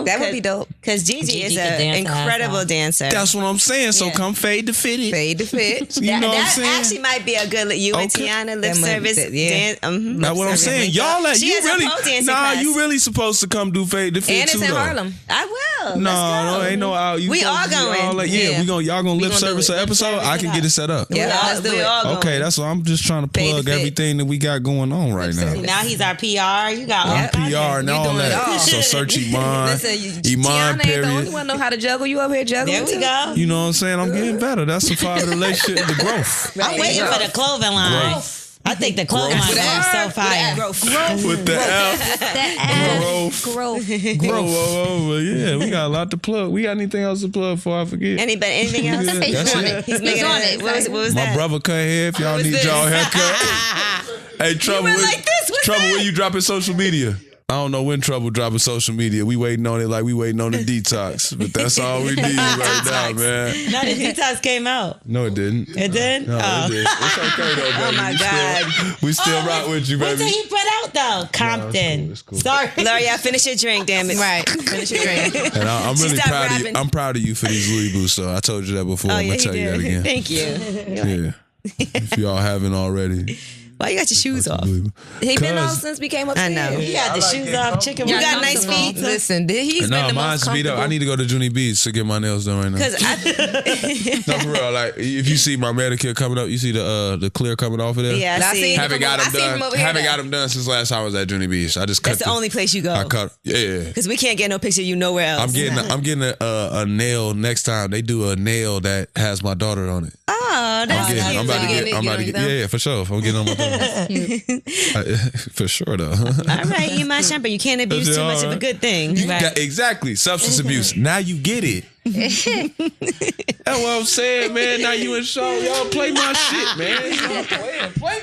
That would be dope. Because Gigi is Gigi can an dance her ass incredible off. dancer. That's what I'm saying. So Yeah. come fade to fit it. Fade to fit. You know what I'm that saying? actually might be a good you and Okay. Teyana lip That might be service that, yeah. dance. That's what I'm saying. Y'all, She you has a really, pole dancing nah, class. you really supposed to come do fade to fit And too, it's in though. Harlem. I will. No, Let's go. no, ain't no out. You We supposed all to be going. like, Yeah. y'all gonna lip gonna do service it. an episode. I can get it set up. Yeah, let's do we it. all going. Okay, that's what I'm just trying to Fade to plug fit. everything that we got going on right now. Now he's our PR. You got all Yep. kinds of- PR and You all doing it that. all. So search Iman. Listen, Iman Teyana ain't the only period. one know how to juggle. You over here juggling There we too. go. You know what I'm saying? I'm getting better. That's a part of the relationship, the growth. I'm waiting for the clothing line. Growth. I think the clothing line With is that so fire. With the F. Growth. Growth. Whoa. Yeah, we got a lot to plug. We got anything else to plug before I forget? Anything else? Yeah, that's it. He's making on it. it. What was My that? brother cut hair if y'all was need this? y'all haircut. Hey, Trouble, went like this. What's Trouble, that? where you dropping social media? I don't know when Trouble dropping social media. We waiting on it like we waiting on the detox. But that's all we need right now, man. No, the detox came out. No, it didn't. It did? No, it didn't. It's okay though, baby. Oh my God. We still rock with you, What's baby. that he put out though? Compton. It's cool. Sorry. L'Oreal, finish your drink, damn it. Right. Finish your drink. And I'm She really stopped proud of you. rapping. I'm proud of you for these Louis boots, though. I told you that before. Oh, I'm yeah, gonna tell he you that did. again. Thank you. Yeah. If y'all haven't already. Why you got your shoes off? He been on since we came up. I know. He had the shoes off. Chicken. You wing. got nice feet. Listen, he's been No, the mine's most beat up. comfortable. I need to go to Junie Beats to get my nails done right now. Because No, for real. Like, if you see my manicure coming up, you see the clear coming off of there. yeah, I I see. seen Haven't got I them seen him done. over here Haven't now. got them done since last time I was at Junie Beats. I just cut That's the only place you go. I cut. Yeah. Because we can't get no picture of you nowhere else. I'm getting a nail next time. They do a nail that has my daughter on it. Oh, that's cute. I'm about to get. Yeah, for sure. If I'm getting on my daughter. For sure, though. All right, Iman Shumpert, you can't abuse too much of a good thing. Exactly. Substance abuse. Now you get it. That's what I'm saying, man. Now you and Sean, y'all play my shit, man.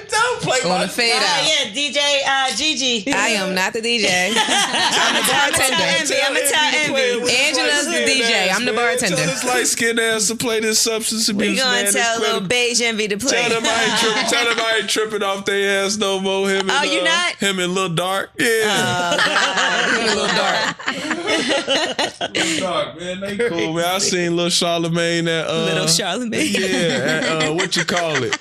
Don't play On my the fade out. Yeah, DJ Gigi. I am not the DJ. I'm the bartender. I'm gonna tell Envy. Angela's the DJ. I'm the bartender. Tell this light skinned ass to play this substance abuse. We gonna man. tell little beige Envy to play. Tell them I ain't tripping off their ass no more. Him and, you not? Him and Lil Dark. Yeah. Him and Lil Dark. Lil Dark, man. They cool, man. I seen Lil Charlamagne at Little Charlamagne. Yeah, at what you call it?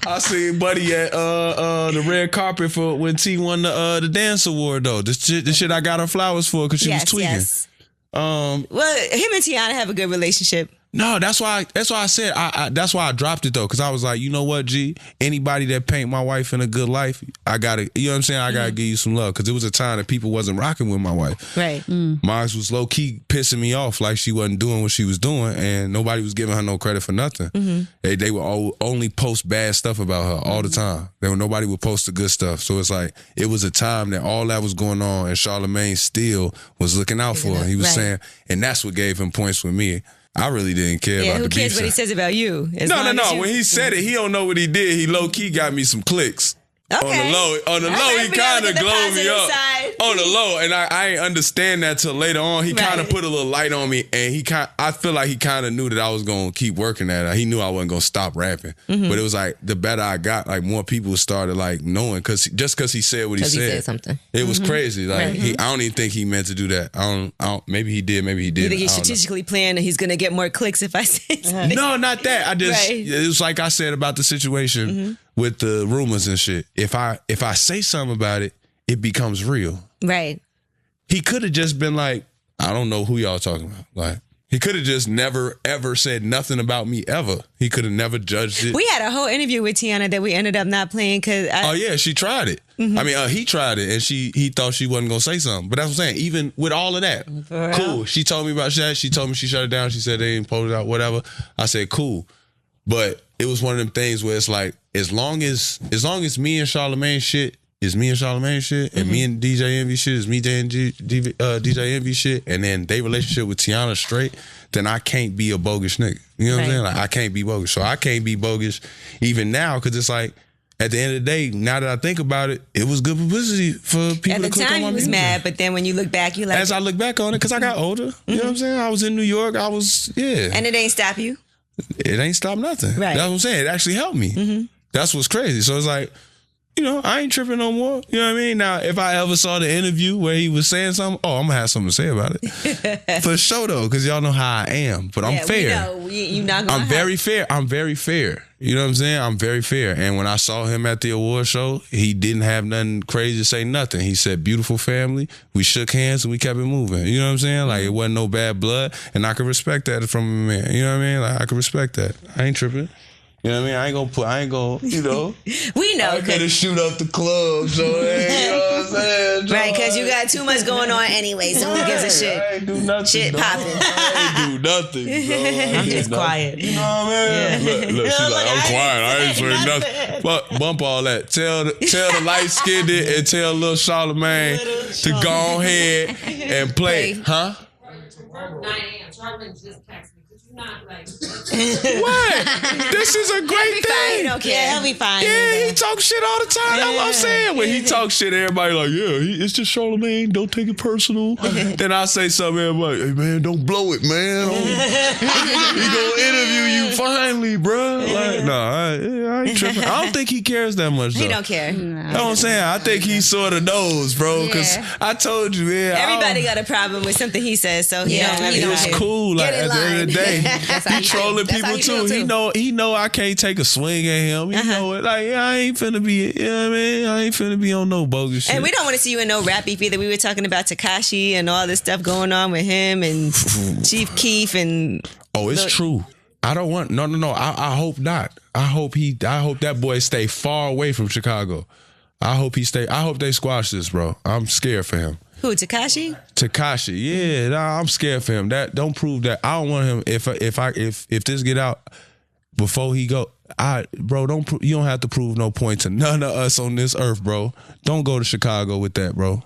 I seen Buddy at the red carpet for when T won the dance award though. This shit I got her flowers for because she was tweaking. Yes. Well, him and Teyana have a good relationship. No, that's why I said that's why I dropped it though, because I was like, you know what, G, anybody that paint my wife in a good life, I gotta, you know what I'm saying, I gotta give you some love, because it was a time that people wasn't rocking with my wife. Right. Mars was low key pissing me off, like she wasn't doing what she was doing, and nobody was giving her no credit for nothing. They would only post bad stuff about her all the time. Nobody would post the good stuff. So it's like it was a time that all that was going on, and Charlamagne still was looking out for her. He was saying, and that's what gave him points with me. I really didn't care about the who beef. cares what he says about you? No. When he said it, he don't know what he did. He low key got me some clicks. Okay. On the low, he kind of glowed me up. Side. On the low, and I ain't understand that till later on. He kind of put a little light on me, and I feel like he kind of knew that I was gonna keep working at it. He knew I wasn't gonna stop rapping, but it was like the better I got, like more people started like knowing, because he said what he said. He said something. It was crazy. Like I don't even think he meant to do that. I don't. Maybe he did. Maybe he didn't. You think he's strategically planned and he's gonna get more clicks if I say something? No, not that. I just it was like I said about the situation with the rumors and shit. If I say something about it, it becomes real. Right. He could have just been like, I don't know who y'all talking about. Like, he could have just never ever said nothing about me ever. He could have never judged it. We had a whole interview with Teyana that we ended up not playing because Oh yeah, she tried it. I mean, he tried it, and he thought she wasn't gonna say something. But that's what I'm saying. Even with all of that, cool. She told me about that. She told me she shut it down. She said they didn't post it out, whatever. I said cool, but it was one of them things where it's like, as long as me and Charlamagne shit is me and Charlamagne shit, and me and DJ Envy shit is me and DJ Envy shit, and then they relationship with Teyana straight, then I can't be a bogus nigga. You know what I'm saying? Like, I can't be bogus. So I can't be bogus even now, because it's like, at the end of the day, now that I think about it, it was good publicity for people at the to click on time my you was music. mad, but then when you look back, you like, As I look back on it, because I got older, you know what I'm saying? I was in New York. I was, and it ain't stop you. It ain't stopped nothing. Right. That's what I'm saying. It actually helped me. That's what's crazy. So it's like, you know, I ain't tripping no more. You know what I mean? Now, if I ever saw the interview where he was saying something, I'm going to have something to say about it. For sure, though, because y'all know how I am. But I'm fair. You not gonna I'm very fair. I'm very fair. You know what I'm saying? I'm very fair. And when I saw him at the award show, he didn't have nothing crazy to say, nothing. He said, beautiful family. We shook hands and we kept it moving. You know what I'm saying? Like, it wasn't no bad blood. And I can respect that from a man. You know what I mean? Like, I can respect that. I ain't tripping. You know what I mean? I ain't gonna, you know. We know. I gotta shoot up the club, so, hey, you know what I'm saying? Right, because you got too much going on anyway, so who gives a shit? I ain't do nothing. Shit dog. popping. I ain't do nothing, bro. I'm just quiet. You know what I mean? Look, she's like, I'm quiet. I ain't saying nothing. But bump all that. Tell the light skinned and tell little Charlamagne to go ahead and play. Huh? 9 a.m. Charlamagne just texted me. Could you What? This is a great He thing. don't care. Yeah, he'll be fine. Yeah, he talks shit all the time. That's what I'm saying. When he talks shit, everybody like, yeah, it's just Charlamagne. Don't take it personal. Then I say something, everybody, hey man, don't blow it, man. He gonna interview you finally, bro. Like, no, I ain't tripping. I don't think he cares that much. Though. He don't care. You know what I'm saying? I think he sort of knows, bro. Because Yeah. I told you, man. Everybody got a problem with something he says, so he don't. It was cool. Like Get in at the end of the day, how he he trolling feel. That's how people he too. feel, too. He know I can't take a swing at him. You know it. Like I ain't finna be. You know what I mean? I ain't finna be on no bogus shit. And we don't want to see you in no rap beef either. We were talking about Tekashi and all this stuff going on with him and Chief Keef and. Oh, it's true. I don't want. No. I hope not. I hope that boy stay far away from Chicago. I hope he stay. I hope they squash this, bro. I'm scared for him. Who, Tekashi? Tekashi, yeah, nah, I'm scared for him. That don't prove that. I don't want him. If this get out before he go, bro, you don't have to prove no point to none of us on this earth, bro. Don't go to Chicago with that, bro.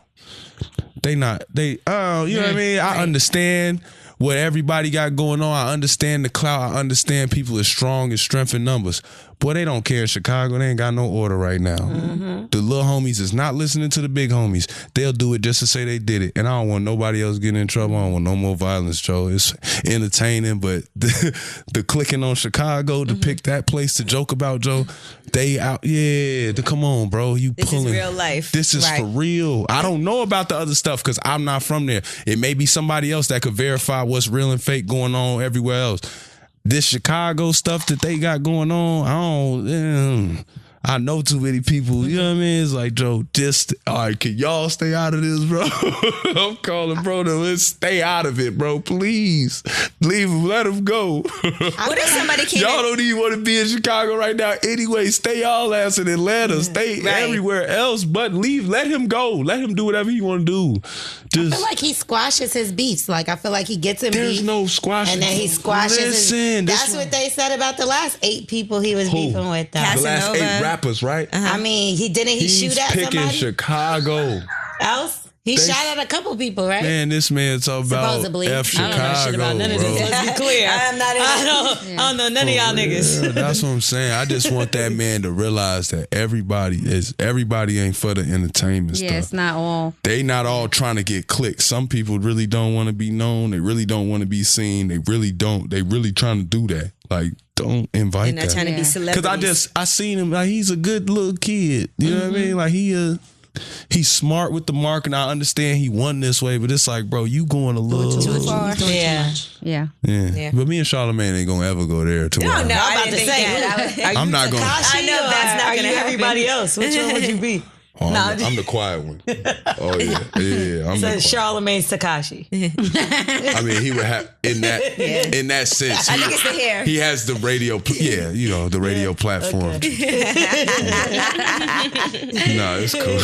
You know what I mean? I understand what everybody got going on. I understand the clout. I understand people are strong and strength in numbers. Boy, they don't care in Chicago. They ain't got no order right now. The little homies is not listening to the big homies. They'll do it just to say they did it. And I don't want nobody else getting in trouble. I don't want no more violence, Joe. It's entertaining, but the clicking on Chicago to pick that place to joke about, Joe, they out. Yeah, come on, bro. This pulling. is real life. This is for real. I don't know about the other stuff because I'm not from there. It may be somebody else that could verify what's real and fake going on everywhere else. This Chicago stuff that they got going on, I know too many people. You know what I mean? It's like, Joe, all right, can y'all stay out of this, bro? I'm calling, bro. Let's stay out of it, bro. Please. Leave him. Let him go. What if somebody came Y'all in? don't even want to be in Chicago right now anyway. Stay y'all ass in Atlanta. Stay everywhere else, but leave. Let him go. Let him do whatever he want to do. I feel like he squashes his beefs. Like I feel like he gets in There's beef. no squashing. And then he squashes That's what they said about the last 8 people he was beefing with. Though. The last 8 rappers, right? I mean, he shoot at picking somebody Chicago. else? He shot at a couple people, right? Man, this man talking about Supposedly. F Chicago, I don't know shit about none of this. bro. Let's be clear. I'm not in I don't know none of y'all niggas. Yeah, that's what I'm saying. I just want that man to realize that everybody ain't for the entertainment stuff. Yeah, it's not all. They not all trying to get clicks. Some people really don't want to be known. They really don't want to be seen. They really don't. They really trying to do that. Like, don't invite They're not that. trying to be celebrities. Because I seen him. Like, he's a good little kid. You know what I mean? Like he's smart with the marketing. I understand he won this way, but it's like, bro, you going a little Too far. Yeah. Yeah. Yeah. But me and Charlamagne ain't gonna ever go there. No, I'm I about didn't to think say, that. I'm not going. Tekashi I know that's not or gonna are you happen. everybody else? Which one would you be? Oh, I'm the quiet one. Oh yeah. I'm the quiet. Charlamagne's Tekashi. I mean, he would have in that sense. I think it's the hair. He has the radio. The radio platform. No, it's cool.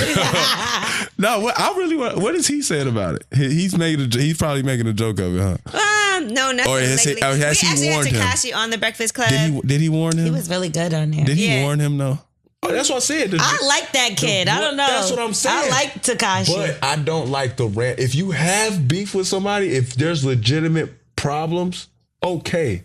No, I really want. What is he saying about it? He's probably making a joke of it, huh? No, nothing. Or has he we warned actually him? had Tekashi on the Breakfast Club. Did he warn him? He was really good on there. Did he Yeah. warn him though? Oh, that's what I said. I like that kid. I don't know. That's what I'm saying. I like Tekashi. But I don't like the rant. If you have beef with somebody, if there's legitimate problems, okay.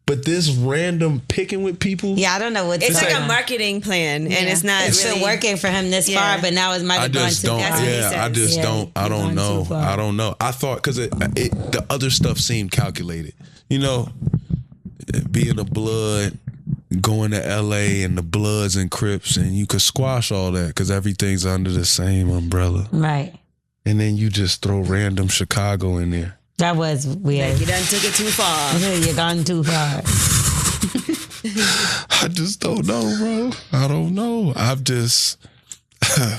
But this random picking with people, Yeah, I don't know what It's to like say. a marketing plan, and it's not It's really been working for him this Yeah. far, but now it might I have gone just too don't. far. That's what he Yeah, I says. just Yeah, don't. I you're don't going know. too far. I don't know. I thought because the other stuff seemed calculated. You know, being a blood, going to LA and the Bloods and Crips, and you could squash all that because everything's under the same umbrella. Right. And then you just throw random Chicago in there. That was weird. You done took it too far. You're gone too far. I just don't know, bro. I don't know. I've just,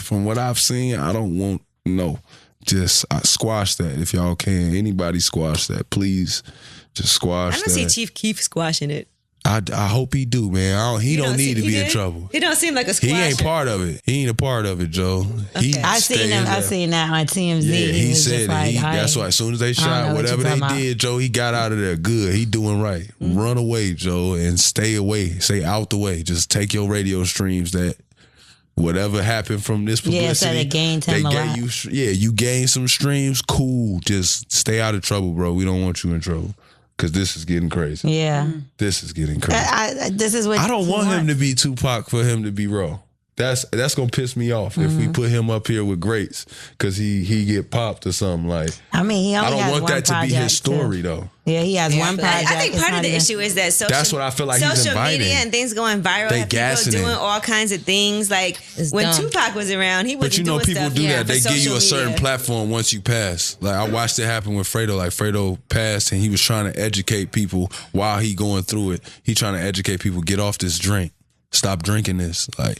from what I've seen, I don't want, just squash that if y'all can. Anybody squash that, please. Just squash I that. don't see Chief Keef squashing it. I hope he do, man. He don't need to be in trouble. He don't seem like a squasher. He ain't part of it. He ain't a part of it, Joe. He I seen him. I seen that on TMZ. Yeah, he was said just like, that's why as soon as they know shot what whatever you're they talking did, Joe, he got out of there good. He doing right. Run away, Joe, and stay away. Stay out the way. Just take your radio streams that whatever happened from this publicity. Yeah, so they gained him a lot. You gained some streams. Cool. Just stay out of trouble, bro. We don't want you in trouble. because this is getting crazy. Yeah. This is getting crazy. This is what I don't he want him wants. to be Tupac for him to be raw. That's gonna piss me off if we put him up here with greats because he get popped or something like. I mean, he only I don't has want one that to be his project, story too. though. Yeah, he has one project. I think It's part of not the even- issue is that social. That's what I feel like he's social inviting. media and things going viral. They Have people gassing doing it. all kinds of things. Like It's when dumb. Tupac was around, he wasn't But you know, doing people stuff do that. for They give you social a certain media. platform once you pass. Like I watched it happen with Fredo. Like Fredo passed and he was trying to educate people while he going through it. He trying to educate people, get off this drink. Stop drinking this. Like,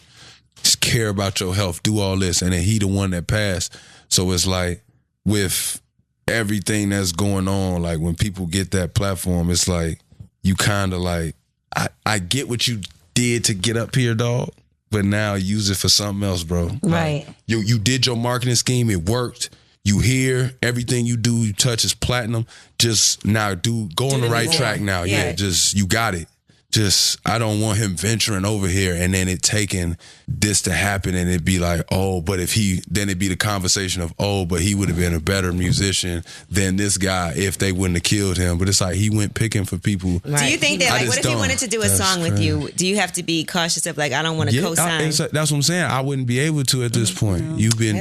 just care about your health. Do all this. And then he the one that passed. So it's like with everything that's going on, like when people get that platform, it's like you kind of like, I get what you did to get up here, dog. But now use it for something else, bro. Right. Like, you did your marketing scheme. It worked. You hear everything you do, you touch is platinum. Just now go on the right track now. Yeah, just you got it. Just I don't want him venturing over here and then it taking this to happen and it be like, oh, but if then it'd be the conversation of, oh, but he would have been a better musician than this guy if they wouldn't have killed him. But it's like he went picking for people. Do you think that, I like, just what if he don't. wanted to do a That's song with crazy. you? Do you have to be cautious of, like, I don't want to co-sign? That's what I'm saying. I wouldn't be able to at this point. You've been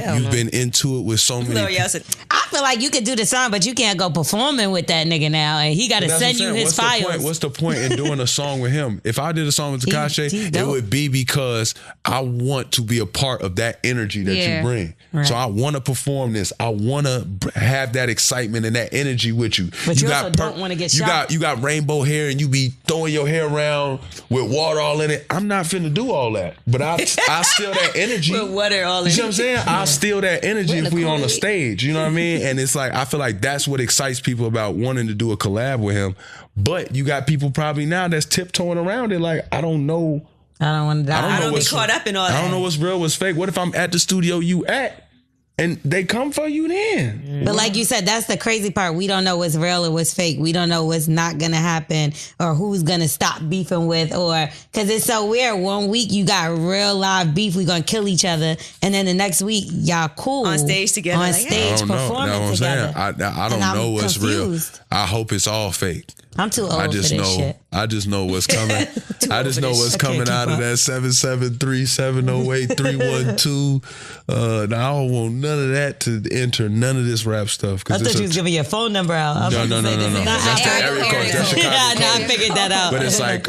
into it with so many people. L'Oreal said, I feel like you could do the song, but you can't go performing with that nigga now, and he got to That's what send I'm you saying. his What's the files. point? What's the point in doing a song with him? If I did a song with Tekashi, he's it dope. would be because I want to be a part of that energy that Yeah. you bring. Right. So I want to perform this. I want to have that excitement and that energy with you. But you also don't wanna get shot. You got rainbow hair and you be throwing your hair around with water all in it. I'm not finna do all that. But I steal that energy. with water all in You see it. what I'm saying? I'll steal that energy With if a we on the Kool-Aid. stage. You know what I mean? And it's like, I feel like that's what excites people about wanting to do a collab with him. But you got people probably now that's tiptoeing around it like, I don't know. I don't want to die. I don't be what's- caught up in all I that. don't know what's real, what's fake. What if I'm at the studio you at and they come for you then? But like you said, that's the crazy part. We don't know what's real or what's fake. We don't know what's not going to happen or who's going to stop beefing with, or because it's so weird. 1 week you got real live beef. We going to kill each other. And then the next week y'all cool. On stage together, On like, stage I don't know. That's performing what I'm together. saying. I And don't I'm know what's confused. real. I hope it's all fake. I'm too old I just for this know. shit. I just know what's coming. I just know what's I can't coming keep out of up. that 773-708-312. Now I don't want none of that to enter none of this rap stuff. I thought you was giving your phone number out. I was No. about to say, this is not That's the Apple. area code. That's Chicago Yeah, no, I code. figured that out. But it's like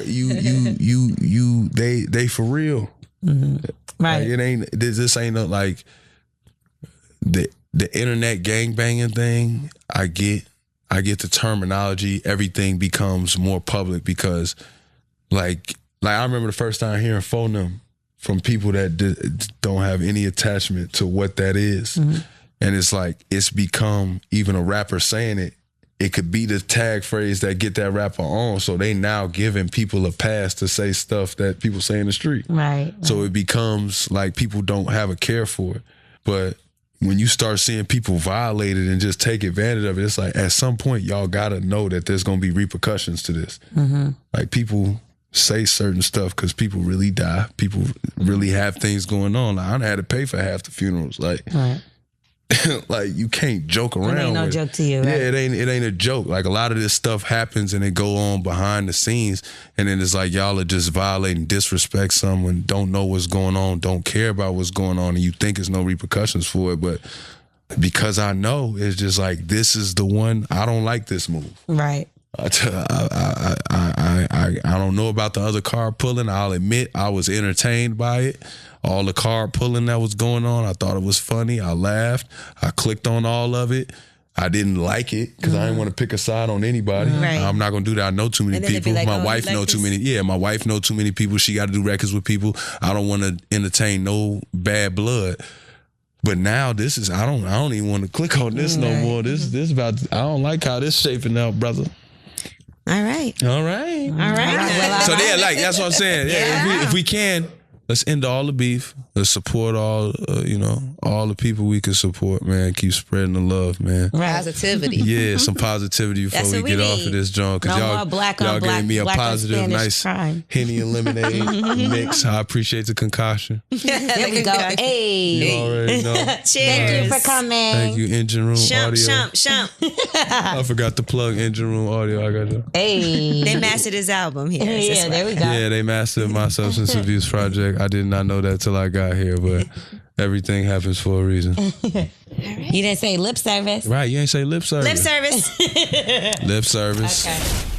they for real. Right. Like, it ain't. This ain't no, like the internet gangbanging thing. I get the terminology. Everything becomes more public because, like I remember the first time hearing phone from people that don't have any attachment to what that is. And it's like it's become, even a rapper saying it. It could be the tag phrase that get that rapper on. So they now giving people a pass to say stuff that people say in the street. Right. So it becomes like people don't have a care for it. But when you start seeing people violate it and just take advantage of it, it's like at some point y'all gotta know that there's gonna be repercussions to this. Like people say certain stuff because people really die. People really have things going on. Like I done had to pay for half the funerals. Like, Right. like you can't joke around. It ain't no with joke to you, right? Yeah, it ain't a joke. Like a lot of this stuff happens and it go on behind the scenes, and then it's like y'all are just violating, disrespect someone, don't know what's going on, don't care about what's going on, and you think there's no repercussions for it, but because I know, it's just like this is the one. I don't like this move. Right. I don't know about the other card pulling. I'll admit I was entertained by it. All the card pulling that was going on, I thought it was funny. I laughed. I clicked on all of it. I didn't like it because I didn't want to pick a side on anybody. Right. I'm not gonna do that. I know too many And then they'd be people. like, My oh, you wife like know too this? many. Yeah, my wife know too many people. She got to do records with people. I don't want to entertain no bad blood. But now this is I don't even want to click on this no more. This about I don't like how this shaping out, brother. All right. All right. All right. Well, So yeah, like that's what I'm saying. Yeah, if we can, let's end all the beef. let's support all all the people we can support, man. Keep spreading the love, man. Positivity. Yeah, some positivity before we get off of this joint. Cause No y'all, more black y'all on black, gave me a black on positive, Spanish nice crime. Henny and lemonade mix. I appreciate the concoction. There we go. Hey. You already know. Cheers. Thank you for coming. Thank you, Engine Room Audio. Shump. I forgot to plug Engine Room Audio. I got to. Hey. They mastered his album here. Yeah, there we go. Yeah, they mastered my substance abuse project. I did not know that till I got here, but everything happens for a reason. You didn't say lip service. Right, you ain't say lip service. Lip service. Lip service. Okay.